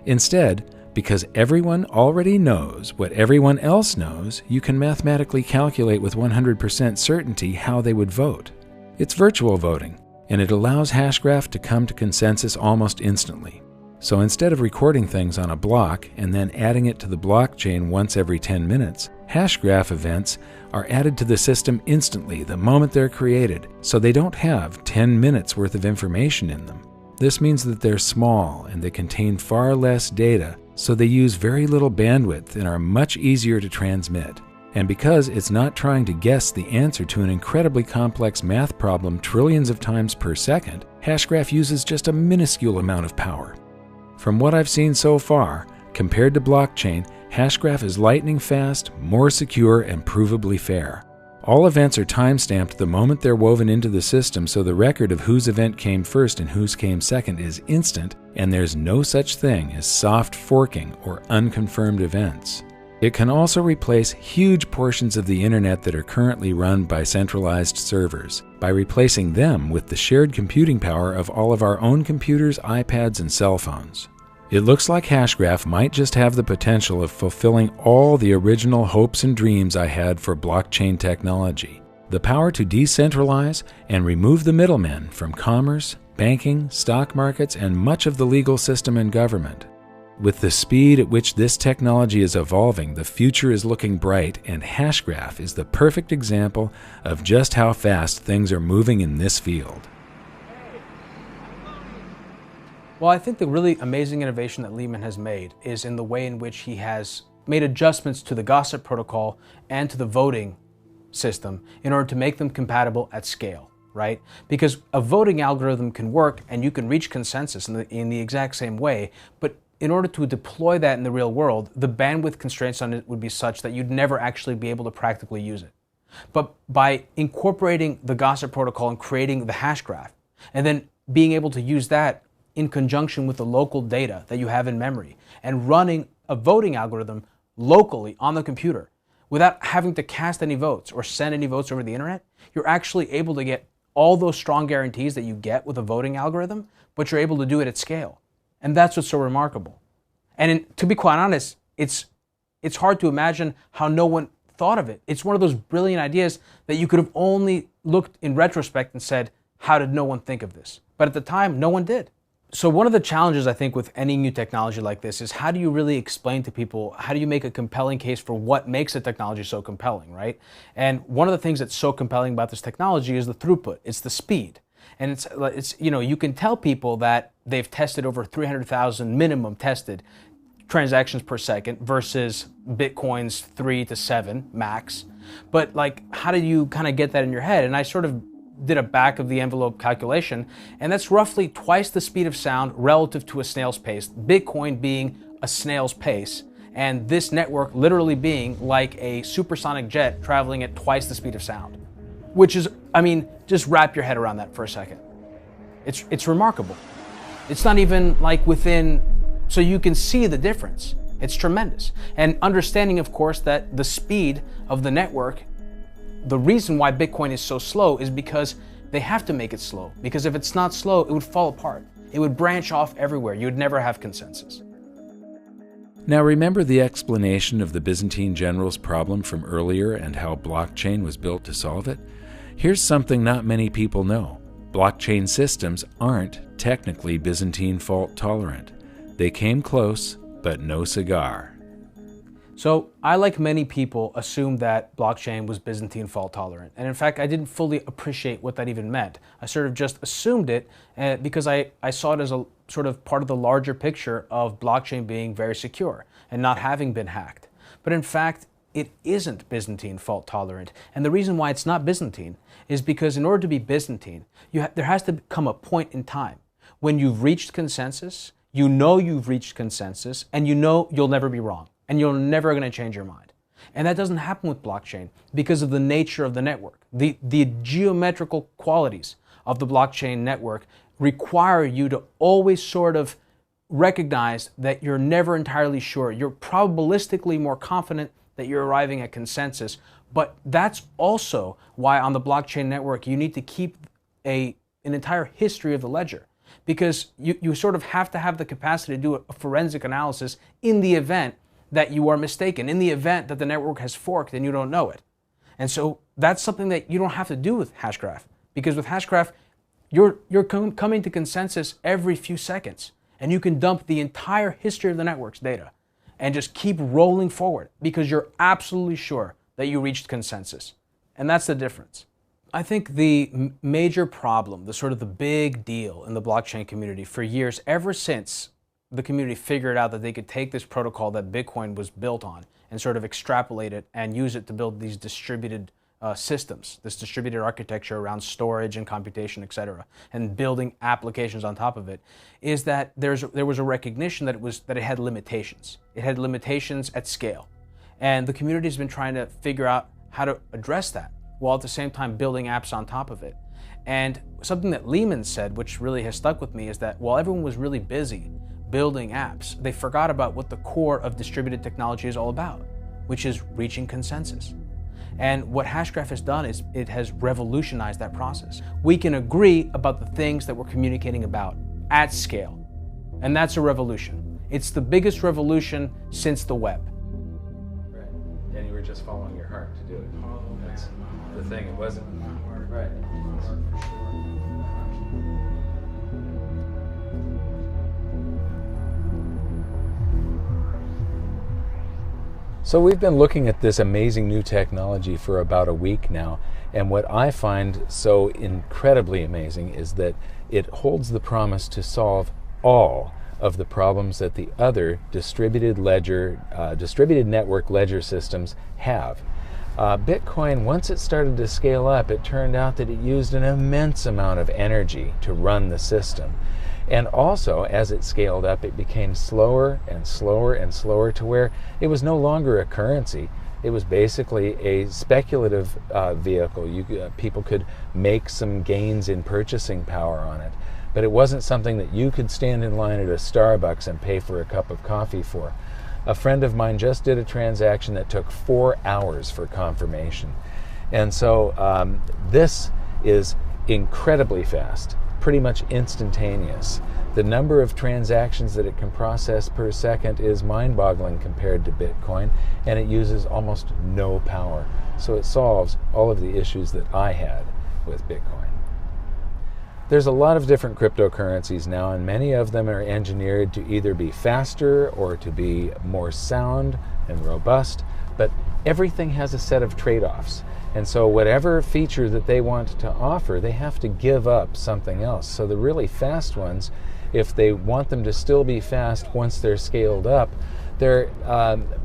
Instead, because everyone already knows what everyone else knows, you can mathematically calculate with 100% certainty how they would vote. It's virtual voting, and it allows Hashgraph to come to consensus almost instantly. So instead of recording things on a block and then adding it to the blockchain once every 10 minutes, Hashgraph events are added to the system instantly the moment they're created, so they don't have 10 minutes worth of information in them. This means that they're small and they contain far less data, so they use very little bandwidth and are much easier to transmit. And because it's not trying to guess the answer to an incredibly complex math problem trillions of times per second, Hashgraph uses just a minuscule amount of power. From what I've seen so far, compared to blockchain, Hashgraph is lightning fast, more secure, and provably fair. All events are time-stamped the moment they're woven into the system, so the record of whose event came first and whose came second is instant, and there's no such thing as soft forking or unconfirmed events. It can also replace huge portions of the internet that are currently run by centralized servers, by replacing them with the shared computing power of all of our own computers, iPads, and cell phones. It looks like Hashgraph might just have the potential of fulfilling all the original hopes and dreams I had for blockchain technology. The power to decentralize and remove the middlemen from commerce, banking, stock markets, and much of the legal system and government. With the speed at which this technology is evolving, the future is looking bright, and Hashgraph is the perfect example of just how fast things are moving in this field. Well, I think the really amazing innovation that Lehman has made is in the way in which he has made adjustments to the gossip protocol and to the voting system in order to make them compatible at scale, right? Because a voting algorithm can work and you can reach consensus in the exact same way, but in order to deploy that in the real world, the bandwidth constraints on it would be such that you'd never actually be able to practically use it. But by incorporating the gossip protocol and creating the hash graph, and then being able to use that in conjunction with the local data that you have in memory, and running a voting algorithm locally on the computer without having to cast any votes or send any votes over the internet, you're actually able to get all those strong guarantees that you get with a voting algorithm, but you're able to do it at scale. And that's what's so remarkable. And to be quite honest, it's hard to imagine how no one thought of it. It's one of those brilliant ideas that you could have only looked in retrospect and said, how did no one think of this? But at the time, no one did. So one of the challenges I think with any new technology like this is how do you really explain to people, how do you make a compelling case for what makes a technology so compelling, right? And one of the things that's so compelling about this technology is the throughput, it's the speed. And it's you know, you can tell people that they've tested over 300,000 minimum tested transactions per second versus Bitcoin's 3 to 7 max. But like, how do you kind of get that in your head? And I sort of did a back of the envelope calculation, and that's roughly twice the speed of sound relative to a snail's pace, Bitcoin being a snail's pace, and this network literally being like a supersonic jet traveling at twice the speed of sound. Which is, I mean, just wrap your head around that for a second. It's remarkable. It's not even like within, so you can see the difference. It's tremendous. And understanding, of course, that the speed of the network, the reason why Bitcoin is so slow is because they have to make it slow. Because if it's not slow, it would fall apart. It would branch off everywhere. You would never have consensus. Now remember the explanation of the Byzantine general's problem from earlier and how blockchain was built to solve it? Here's something not many people know. Blockchain systems aren't technically Byzantine fault tolerant. They came close, but no cigar. So I, like many people, assumed that blockchain was Byzantine fault tolerant. And in fact, I didn't fully appreciate what that even meant. I sort of just assumed it because I saw it as a sort of part of the larger picture of blockchain being very secure and not having been hacked. But in fact, it isn't Byzantine fault tolerant. And the reason why it's not Byzantine is because in order to be Byzantine, there has to come a point in time when you've reached consensus, you know you've reached consensus, and you know you'll never be wrong. And you're never going to change your mind. And that doesn't happen with blockchain because of the nature of the network. The geometrical qualities of the blockchain network require you to always sort of recognize that you're never entirely sure. You're probabilistically more confident that you're arriving at consensus. But that's also why on the blockchain network you need to keep an entire history of the ledger. Because you sort of have to have the capacity to do a forensic analysis in the event that you are mistaken, in the event that the network has forked and you don't know it. And so that's something that you don't have to do with Hashgraph, because with Hashgraph, you're coming to consensus every few seconds, and you can dump the entire history of the network's data and just keep rolling forward because you're absolutely sure that you reached consensus. And that's the difference. I think the major problem, the sort of the big deal in the blockchain community for years, ever since the community figured out that they could take this protocol that Bitcoin was built on and sort of extrapolate it and use it to build these distributed systems, this distributed architecture around storage and computation, etc., and building applications on top of it, is that there was a recognition that it had limitations. It had limitations at scale. And the community has been trying to figure out how to address that, while at the same time building apps on top of it. And something that Lehman said, which really has stuck with me, is that while everyone was really busy building apps, they forgot about what the core of distributed technology is all about, which is reaching consensus. And what Hashgraph has done is it has revolutionized that process. We can agree about the things that we're communicating about at scale. And that's a revolution. It's the biggest revolution since the web. Right. And you were just following your heart to do it. That's the thing. It wasn't. Right. So we've been looking at this amazing new technology for about a week now, and what I find so incredibly amazing is that it holds the promise to solve all of the problems that the other distributed network ledger systems have. Bitcoin, once it started to scale up, it turned out that it used an immense amount of energy to run the system. And also, as it scaled up, it became slower and slower and slower to where it was no longer a currency. It was basically a speculative vehicle. People could make some gains in purchasing power on it. But it wasn't something that you could stand in line at a Starbucks and pay for a cup of coffee for. A friend of mine just did a transaction that took 4 hours for confirmation. And so this is incredibly fast, pretty much instantaneous. The number of transactions that it can process per second is mind-boggling compared to Bitcoin, and it uses almost no power. So it solves all of the issues that I had with Bitcoin. There's a lot of different cryptocurrencies now, and many of them are engineered to either be faster or to be more sound and robust, but everything has a set of trade-offs. And so whatever feature that they want to offer, they have to give up something else. So the really fast ones, if they want them to still be fast once they're scaled up, they're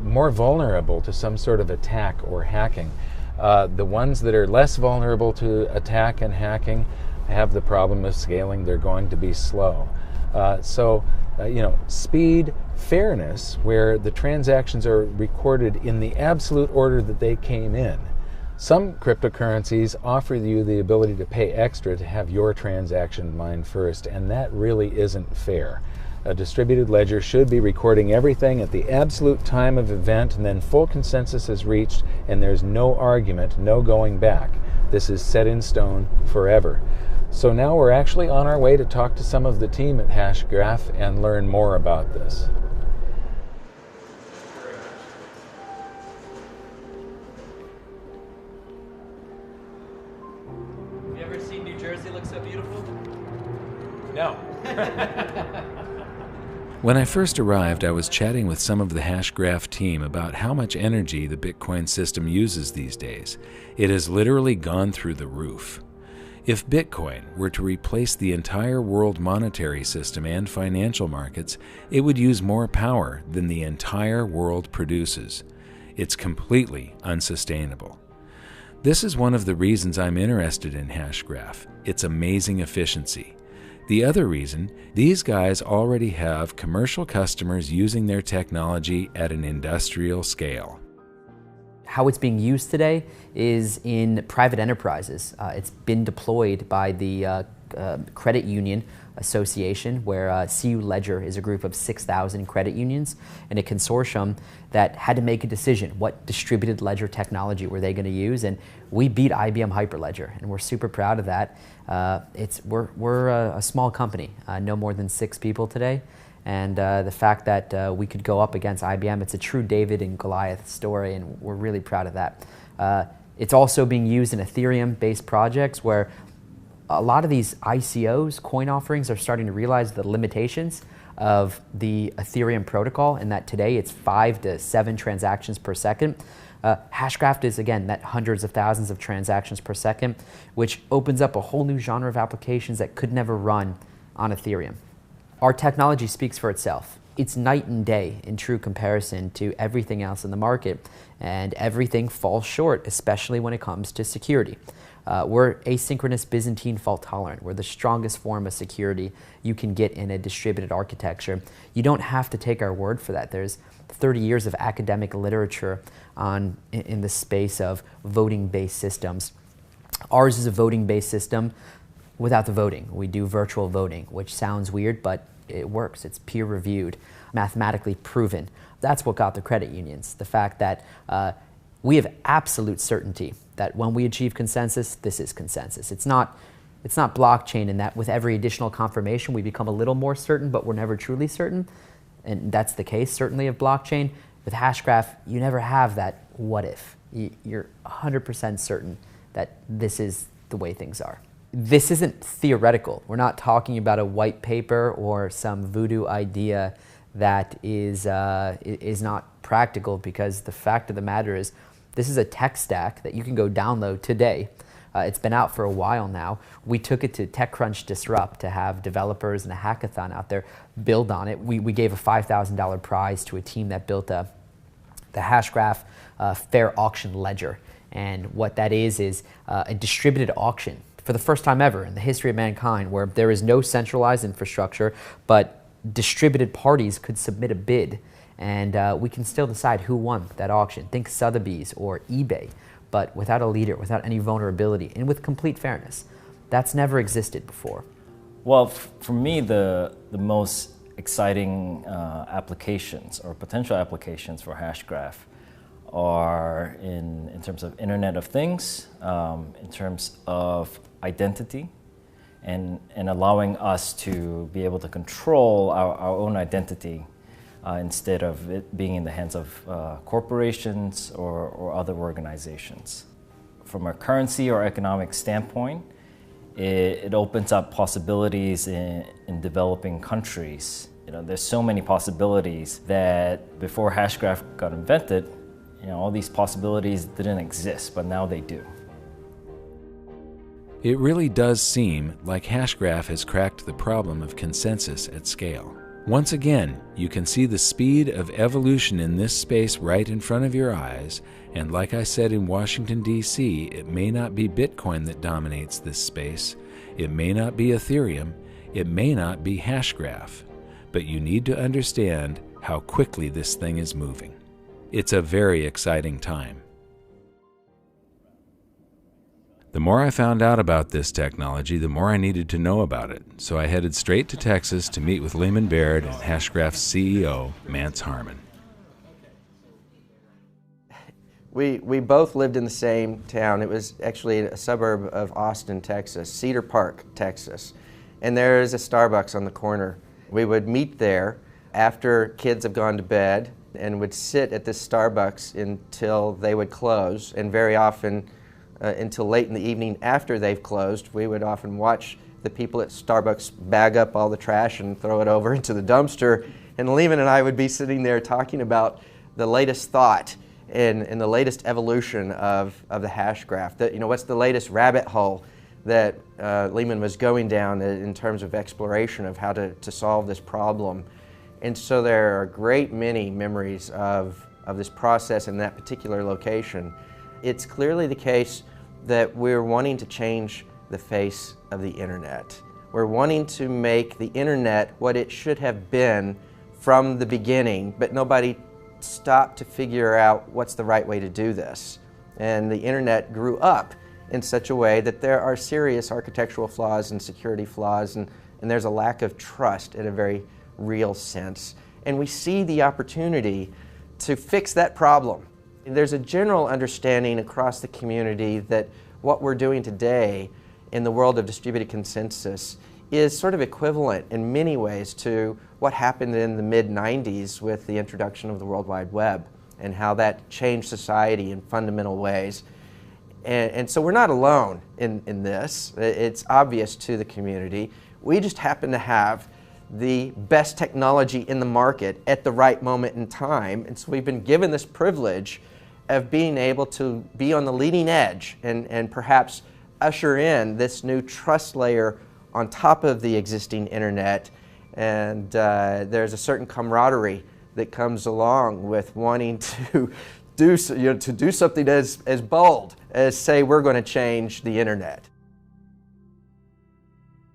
more vulnerable to some sort of attack or hacking. The ones that are less vulnerable to attack and hacking have the problem of scaling. They're going to be slow. Speed, fairness, where the transactions are recorded in the absolute order that they came in. Some cryptocurrencies offer you the ability to pay extra to have your transaction mined first, and that really isn't fair. A distributed ledger should be recording everything at the absolute time of event, and then full consensus is reached, and there's no argument, no going back. This is set in stone forever. So now we're actually on our way to talk to some of the team at Hashgraph and learn more about this. Have you ever seen New Jersey look so beautiful? No. When I first arrived, I was chatting with some of the Hashgraph team about how much energy the Bitcoin system uses these days. It has literally gone through the roof. If Bitcoin were to replace the entire world monetary system and financial markets, it would use more power than the entire world produces. It's completely unsustainable. This is one of the reasons I'm interested in Hashgraph, its amazing efficiency. The other reason, these guys already have commercial customers using their technology at an industrial scale. How it's being used today is in private enterprises. It's been deployed by the Credit Union Association, where CU Ledger is a group of 6,000 credit unions and a consortium that had to make a decision. What distributed ledger technology were they going to use? And we beat IBM Hyperledger, and we're super proud of that. We're a small company, no more than 6 people today. And the fact that we could go up against IBM, it's a true David and Goliath story, and we're really proud of that. It's also being used in Ethereum-based projects where a lot of these ICOs, coin offerings, are starting to realize the limitations of the Ethereum protocol, and that today it's 5 to 7 transactions per second. Hashgraph is, again, that hundreds of thousands of transactions per second, which opens up a whole new genre of applications that could never run on Ethereum. Our technology speaks for itself. It's night and day in true comparison to everything else in the market, and everything falls short, especially when it comes to security. We're asynchronous Byzantine fault tolerant. We're the strongest form of security you can get in a distributed architecture. You don't have to take our word for that. There's 30 years of academic literature in the space of voting-based systems. Ours is a voting-based system without the voting. We do virtual voting, which sounds weird, but it works. It's peer-reviewed, mathematically proven. That's what got the credit unions, the fact that we have absolute certainty that when we achieve consensus, this is consensus. It's not blockchain in that with every additional confirmation, we become a little more certain, but we're never truly certain. And that's the case, certainly, of blockchain. With Hashgraph, you never have that what if. You're 100% certain that this is the way things are. This isn't theoretical. We're not talking about a white paper or some voodoo idea that is not practical because the fact of the matter is this is a tech stack that you can go download today. It's been out for a while now. We took it to TechCrunch Disrupt to have developers and a hackathon out there build on it. We gave a $5,000 prize to a team that built the Hashgraph fair auction ledger. And what that is a distributed auction for the first time ever in the history of mankind, where there is no centralized infrastructure, but distributed parties could submit a bid, and we can still decide who won that auction. Think Sotheby's or eBay, but without a leader, without any vulnerability, and with complete fairness. That's never existed before. Well, for me, the most exciting applications or potential applications for Hashgraph are in terms of Internet of Things, in terms of identity, and allowing us to be able to control our own identity instead of it being in the hands of corporations or other organizations. From a currency or economic standpoint, it opens up possibilities in developing countries. You know, there's so many possibilities that before Hashgraph got invented, you know, all these possibilities didn't exist, but now they do. It really does seem like Hashgraph has cracked the problem of consensus at scale. Once again, you can see the speed of evolution in this space right in front of your eyes, and like I said in Washington, D.C., it may not be Bitcoin that dominates this space, it may not be Ethereum, it may not be Hashgraph, but you need to understand how quickly this thing is moving. It's a very exciting time. The more I found out about this technology, the more I needed to know about it, so I headed straight to Texas to meet with Lehman Baird and Hashgraph's CEO, Mance Harmon. We both lived in the same town. It was actually a suburb of Austin, Texas, Cedar Park, Texas. And there is a Starbucks on the corner. We would meet there after kids have gone to bed and would sit at this Starbucks until they would close, and very often until late in the evening after they've closed. We would often watch the people at Starbucks bag up all the trash and throw it over into the dumpster, and Lehman and I would be sitting there talking about the latest thought and the latest evolution of the Hashgraph. You know, what's the latest rabbit hole that Lehman was going down in terms of exploration of how to solve this problem. And so there are a great many memories of this process in that particular location. It's clearly the case that we're wanting to change the face of the internet. We're wanting to make the internet what it should have been from the beginning, but nobody stopped to figure out what's the right way to do this. And the internet grew up in such a way that there are serious architectural flaws and security flaws, and there's a lack of trust in a very real sense. And we see the opportunity to fix that problem. There's a general understanding across the community that what we're doing today in the world of distributed consensus is sort of equivalent in many ways to what happened in the mid-90s with the introduction of the World Wide Web and how that changed society in fundamental ways. And so we're not alone in this. It's obvious to the community. We just happen to have the best technology in the market at the right moment in time. And so we've been given this privilege of being able to be on the leading edge and perhaps usher in this new trust layer on top of the existing internet. And there's a certain camaraderie that comes along with wanting to do something as bold as say we're going to change the internet.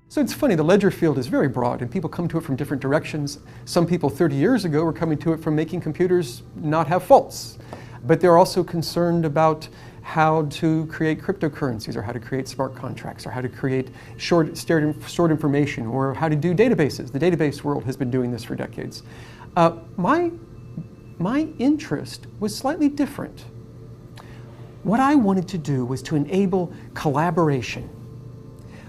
So it's funny, the ledger field is very broad and people come to it from different directions. Some people 30 years ago were coming to it from making computers not have faults. But they're also concerned about how to create cryptocurrencies or how to create smart contracts or how to create stored information or how to do databases. The database world has been doing this for decades. My interest was slightly different. What I wanted to do was to enable collaboration.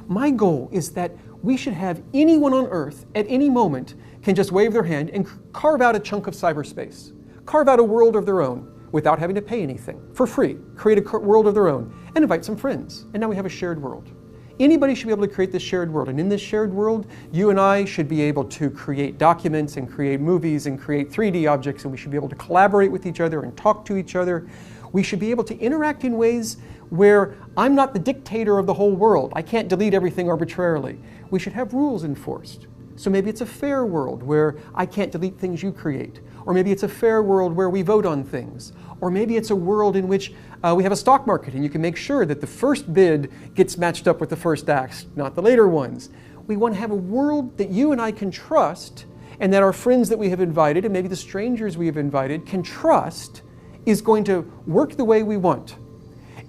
My goal is that we should have anyone on Earth at any moment can just wave their hand and carve out a chunk of cyberspace, carve out a world of their own without having to pay anything, for free, create a world of their own and invite some friends. And now we have a shared world. Anybody should be able to create this shared world. And in this shared world, you and I should be able to create documents and create movies and create 3D objects, and we should be able to collaborate with each other and talk to each other. We should be able to interact in ways where I'm not the dictator of the whole world. I can't delete everything arbitrarily. We should have rules enforced. So maybe it's a fair world where I can't delete things you create. Or maybe it's a fair world where we vote on things. Or maybe it's a world in which we have a stock market and you can make sure that the first bid gets matched up with the first act, not the later ones. We want to have a world that you and I can trust, and that our friends that we have invited, and maybe the strangers we have invited, can trust is going to work the way we want.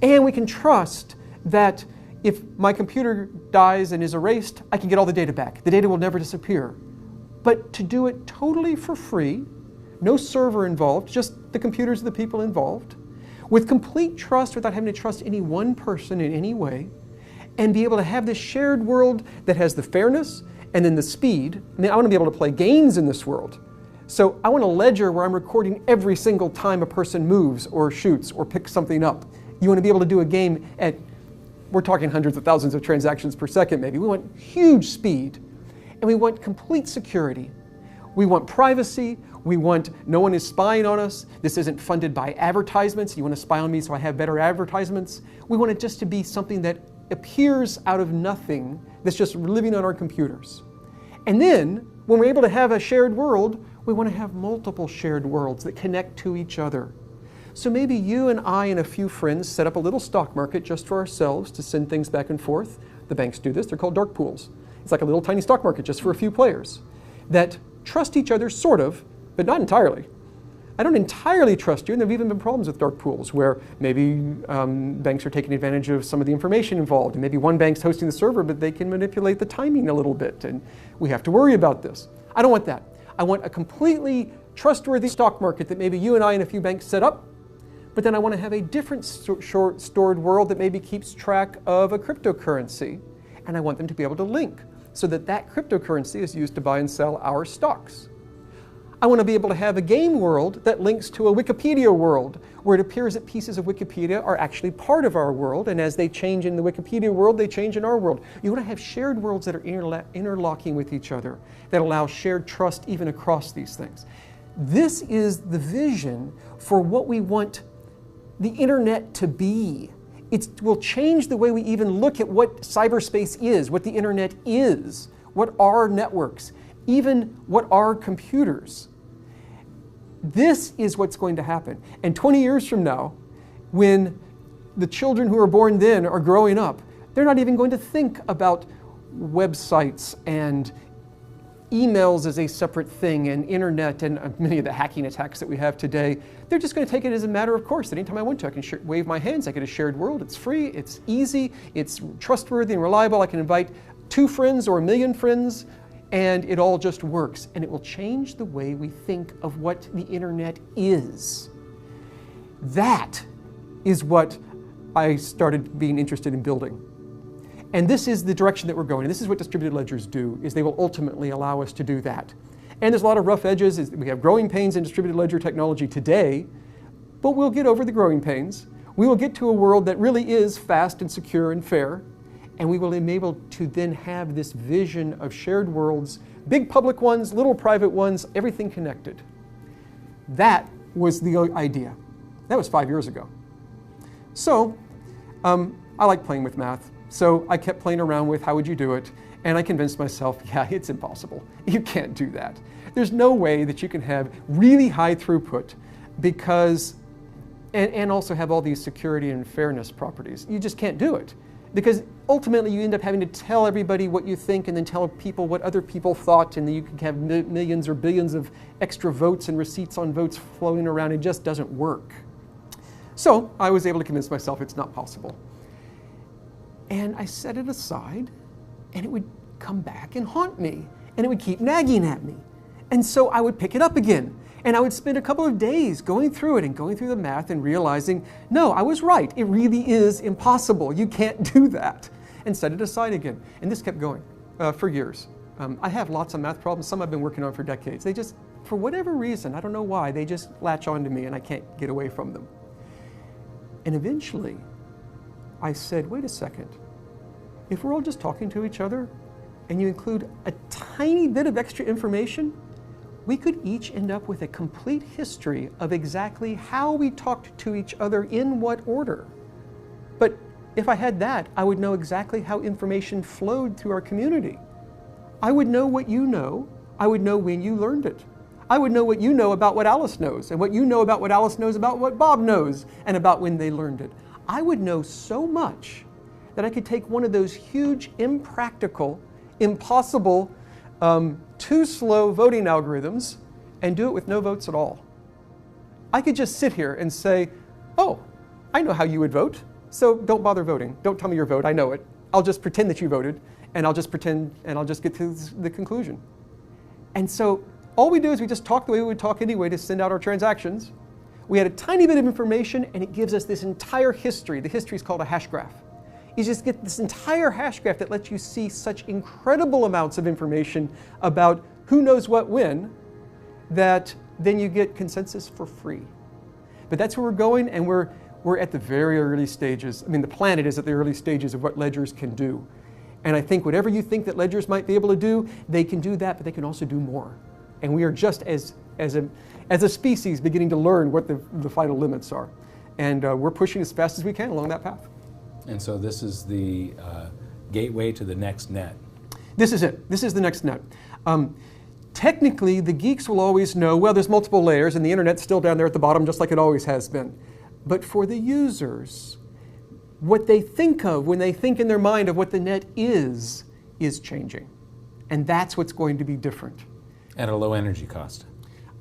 And we can trust that if my computer dies and is erased, I can get all the data back. The data will never disappear. But to do it totally for free, no server involved, just the computers of the people involved, with complete trust without having to trust any one person in any way, and be able to have this shared world that has the fairness and then the speed. I mean, I want to be able to play games in this world. So I want a ledger where I'm recording every single time a person moves or shoots or picks something up. You want to be able to do a game at, we're talking hundreds of thousands of transactions per second maybe. We want huge speed, and we want complete security. We want privacy. We want no one is spying on us. This isn't funded by advertisements. You want to spy on me so I have better advertisements. We want it just to be something that appears out of nothing, that's just living on our computers. And then, when we're able to have a shared world, we want to have multiple shared worlds that connect to each other. So maybe you and I and a few friends set up a little stock market just for ourselves to send things back and forth. The banks do this. They're called dark pools. It's like a little tiny stock market just for a few players that trust each other, sort of, but not entirely. I don't entirely trust you, and there have even been problems with dark pools where maybe banks are taking advantage of some of the information involved, and maybe one bank's hosting the server, but they can manipulate the timing a little bit, and we have to worry about this. I don't want that. I want a completely trustworthy stock market that maybe you and I and a few banks set up, but then I want to have a different stored world that maybe keeps track of a cryptocurrency, and I want them to be able to link so that that cryptocurrency is used to buy and sell our stocks. I want to be able to have a game world that links to a Wikipedia world, where it appears that pieces of Wikipedia are actually part of our world, and as they change in the Wikipedia world, they change in our world. You want to have shared worlds that are interlocking with each other, that allow shared trust even across these things. This is the vision for what we want the internet to be. It will change the way we even look at what cyberspace is, what the internet is, what are networks, even what are computers. This is what's going to happen. And 20 years from now, when the children who are born then are growing up, they're not even going to think about websites and emails as a separate thing, and internet and many of the hacking attacks that we have today. They're just going to take it as a matter of course that anytime I want to, I can wave my hands, I get a shared world, it's free, it's easy, it's trustworthy and reliable, I can invite 2 friends or 1 million friends, and it all just works. And it will change the way we think of what the internet is. That is what I started being interested in building. And this is the direction that we're going. And this is what distributed ledgers do, is they will ultimately allow us to do that. And there's a lot of rough edges. We have growing pains in distributed ledger technology today, but we'll get over the growing pains. We will get to a world that really is fast and secure and fair, and we will be able to then have this vision of shared worlds, big public ones, little private ones, everything connected. That was the idea. That was 5 years ago. So I like playing with math. So I kept playing around with how would you do it, and I convinced myself, yeah, it's impossible. You can't do that. There's no way that you can have really high throughput because, and also have all these security and fairness properties. You just can't do it. Because ultimately you end up having to tell everybody what you think and then tell people what other people thought, and then you can have millions or billions of extra votes and receipts on votes floating around. It just doesn't work. So I was able to convince myself it's not possible. And I set it aside, and it would come back and haunt me, and it would keep nagging at me. And so I would pick it up again, and I would spend a couple of days going through it and going through the math and realizing, no, I was right. It really is impossible. You can't do that. And set it aside again. And this kept going for years. I have lots of math problems. Some I've been working on for decades. They just, for whatever reason, I don't know why, they just latch onto me and I can't get away from them. And eventually, I said, wait a second. if we're all just talking to each other and you include a tiny bit of extra information, we could each end up with a complete history of exactly how we talked to each other in what order. But if I had that, I would know exactly how information flowed through our community. I would know what you know. I would know when you learned it. I would know what you know about what Alice knows, and what you know about what Alice knows about what Bob knows, and about when they learned it. I would know so much that I could take one of those huge, impractical, impossible, too slow voting algorithms and do it with no votes at all. I could just sit here and say, oh, I know how you would vote, so don't bother voting. Don't tell me your vote, I know it. I'll just pretend that you voted, and I'll just pretend, and I'll just get to the conclusion. And so all we do is we just talk the way we would talk anyway to send out our transactions. We had a tiny bit of information, and it gives us this entire history. The history is called a hash graph. You just get this entire hash graph that lets you see such incredible amounts of information about who knows what when, that then you get consensus for free. But that's where we're going, and we're at the very early stages. I mean, the planet is at the early stages of what ledgers can do. And I think whatever you think that ledgers might be able to do, they can do that, but they can also do more. And we are just as a species beginning to learn what the final limits are. And we're pushing as fast as we can along that path. And so this is the gateway to the next net. This is it. This is the next net. Technically, the geeks will always know, well, there's multiple layers, and the internet's still down there at the bottom, just like it always has been. But for the users, what they think of when they think in their mind of what the net is changing. And that's what's going to be different. At a low energy cost.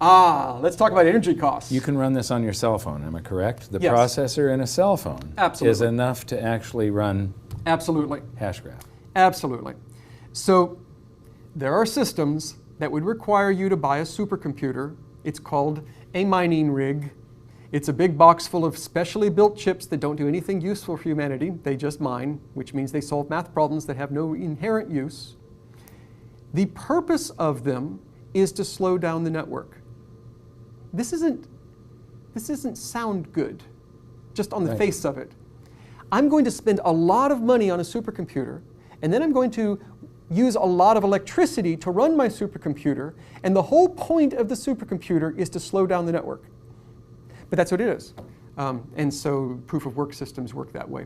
Let's talk about energy costs. You can run this on your cell phone, am I correct? The Yes. processor in a cell phone is enough to actually run Absolutely. Hashgraph. Absolutely. So there are systems that would require you to buy a supercomputer. It's called a mining rig. It's a big box full of specially built chips that don't do anything useful for humanity. They just mine, which means they solve math problems that have no inherent use. The purpose of them is to slow down the network. This doesn't sound good, just on the face of it. I'm going to spend a lot of money on a supercomputer, and then I'm going to use a lot of electricity to run my supercomputer, and the whole point of the supercomputer is to slow down the network. But that's what it is. And so proof of work systems work that way.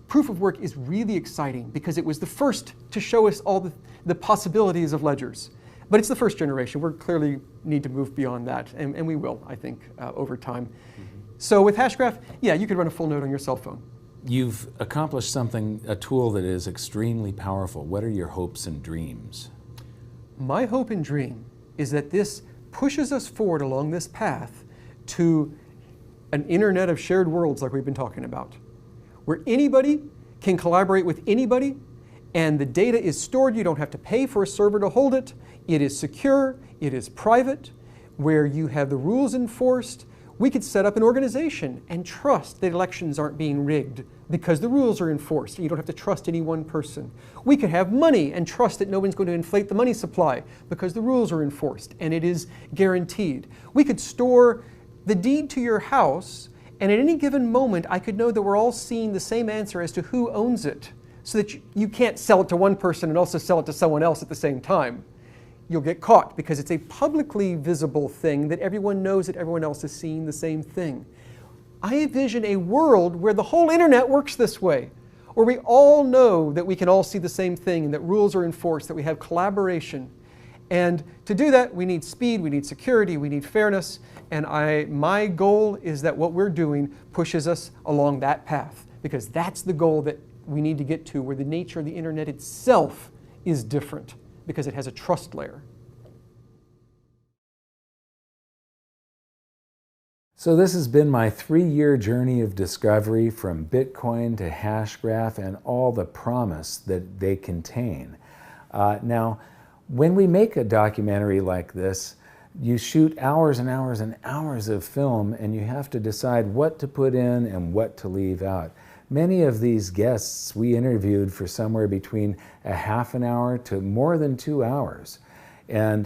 Proof of work is really exciting because it was the first to show us all the possibilities of ledgers. But it's the first generation. We clearly need to move beyond that, and we will, I think, over time. So with Hashgraph, yeah, you could run a full node on your cell phone. You've accomplished something, a tool that is extremely powerful. What are your hopes and dreams? My hope and dream is that this pushes us forward along this path to an internet of shared worlds like we've been talking about, where anybody can collaborate with anybody, and the data is stored. You don't have to pay for a server to hold it. It is secure, it is private, where you have the rules enforced. We could set up an organization and trust that elections aren't being rigged because the rules are enforced. You don't have to trust any one person. We could have money and trust that no one's going to inflate the money supply because the rules are enforced and it is guaranteed. We could store the deed to your house, and at any given moment I could know that we're all seeing the same answer as to who owns it, so that you can't sell it to one person and also sell it to someone else at the same time. You'll get caught because it's a publicly visible thing that everyone knows that everyone else is seeing the same thing. I envision a world where the whole internet works this way, where we all know that we can all see the same thing and that rules are enforced, that we have collaboration. And to do that, we need speed, we need security, we need fairness, and my goal is that what we're doing pushes us along that path, because that's the goal that we need to get to, where the nature of the internet itself is different, because it has a trust layer. So this has been my 3-year journey of discovery from Bitcoin to Hashgraph and all the promise that they contain. Now, when we make a documentary like this, you shoot hours and hours and hours of film, and you have to decide what to put in and what to leave out. Many of these guests we interviewed for somewhere between a half an hour to more than 2 hours. And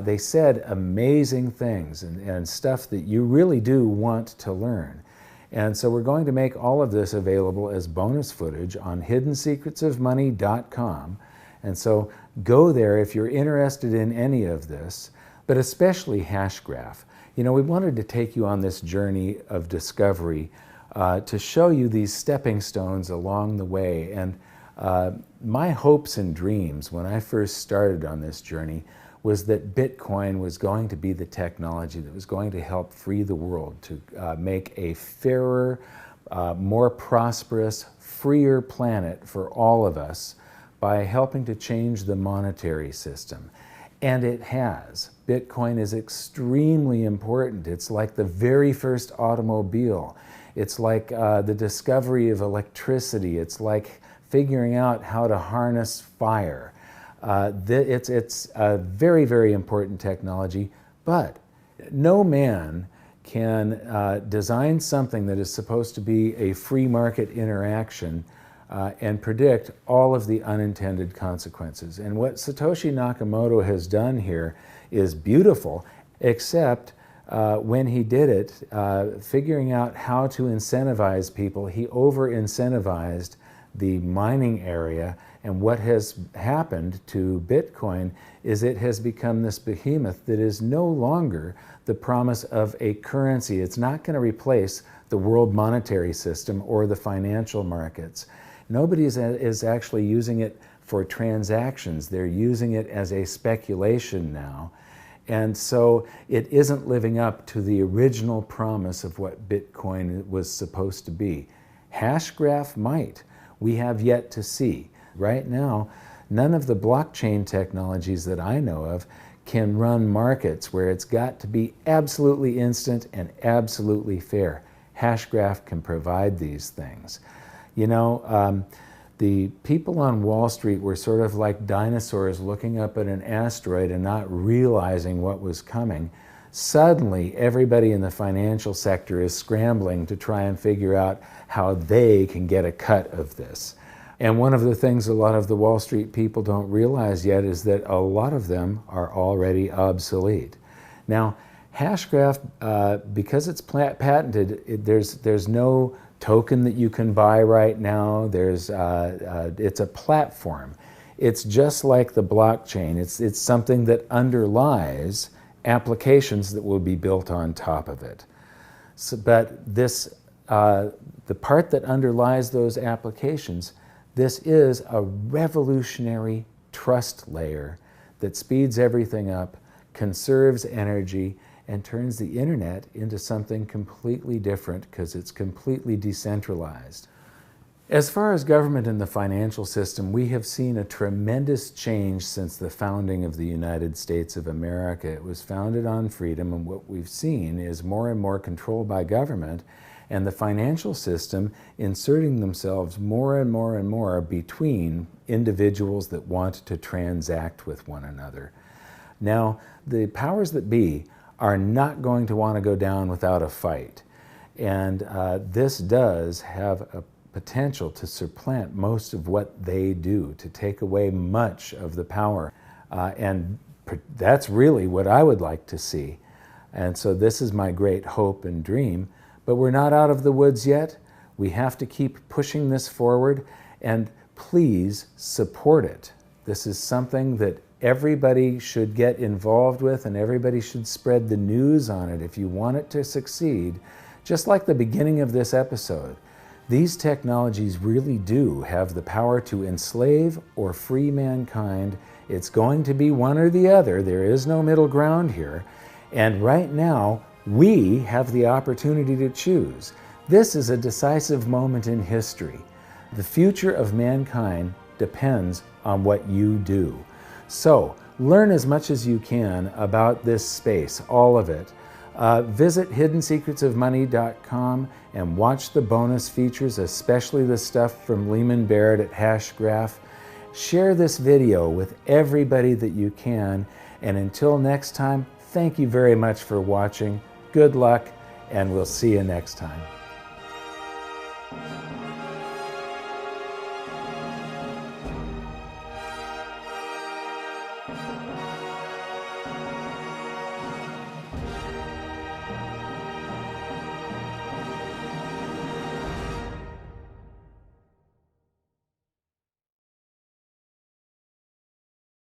they said amazing things and stuff that you really do want to learn. And so we're going to make all of this available as bonus footage on hiddensecretsofmoney.com. And so go there if you're interested in any of this, but especially Hashgraph. You know, we wanted to take you on this journey of discovery to show you these stepping stones along the way. And my hopes and dreams when I first started on this journey was that Bitcoin was going to be the technology that was going to help free the world, to make a fairer, more prosperous, freer planet for all of us by helping to change the monetary system. And it has. Bitcoin is extremely important. It's like the very first automobile. It's like the discovery of electricity. It's like figuring out how to harness fire. It's a very, very important technology, but no man can design something that is supposed to be a free market interaction and predict all of the unintended consequences. And what Satoshi Nakamoto has done here is beautiful, except when he did it, figuring out how to incentivize people, he over-incentivized the mining area. And what has happened to Bitcoin is it has become this behemoth that is no longer the promise of a currency. It's not going to replace the world monetary system or the financial markets. Nobody is actually using it for transactions. They're using it as a speculation now. And so it isn't living up to the original promise of what Bitcoin was supposed to be. Hashgraph might. We have yet to see. Right now, none of the blockchain technologies that I know of can run markets where it's got to be absolutely instant and absolutely fair. Hashgraph can provide these things. You know, the people on Wall Street were sort of like dinosaurs looking up at an asteroid and not realizing what was coming. Suddenly, everybody in the financial sector is scrambling to try and figure out how they can get a cut of this. And one of the things a lot of the Wall Street people don't realize yet is that a lot of them are already obsolete. Now, Hashgraph, because it's patented, there's no token that you can buy right now. It's a platform. It's just like the blockchain. It's something that underlies applications that will be built on top of it. So, but this, the part that underlies those applications, this is a revolutionary trust layer that speeds everything up, conserves energy, and turns the internet into something completely different because it's completely decentralized. As far as government and the financial system, we have seen a tremendous change since the founding of the United States of America. It was founded on freedom, and what we've seen is more and more control by government and the financial system inserting themselves more and more and more between individuals that want to transact with one another. Now, the powers that be are not going to want to go down without a fight. And this does have a potential to supplant most of what they do, to take away much of the power. And that's really what I would like to see. And so this is my great hope and dream. But we're not out of the woods yet. We have to keep pushing this forward, and please support it. This is something that everybody should get involved with, and everybody should spread the news on it if you want it to succeed. Just like the beginning of this episode, these technologies really do have the power to enslave or free mankind. It's going to be one or the other. There is no middle ground here. And right now, we have the opportunity to choose. This is a decisive moment in history. The future of mankind depends on what you do. So, learn as much as you can about this space, all of it. Visit hiddensecretsofmoney.com and watch the bonus features, especially the stuff from Lehman Barrett at Hashgraph. Share this video with everybody that you can. And until next time, thank you very much for watching. Good luck, and we'll see you next time.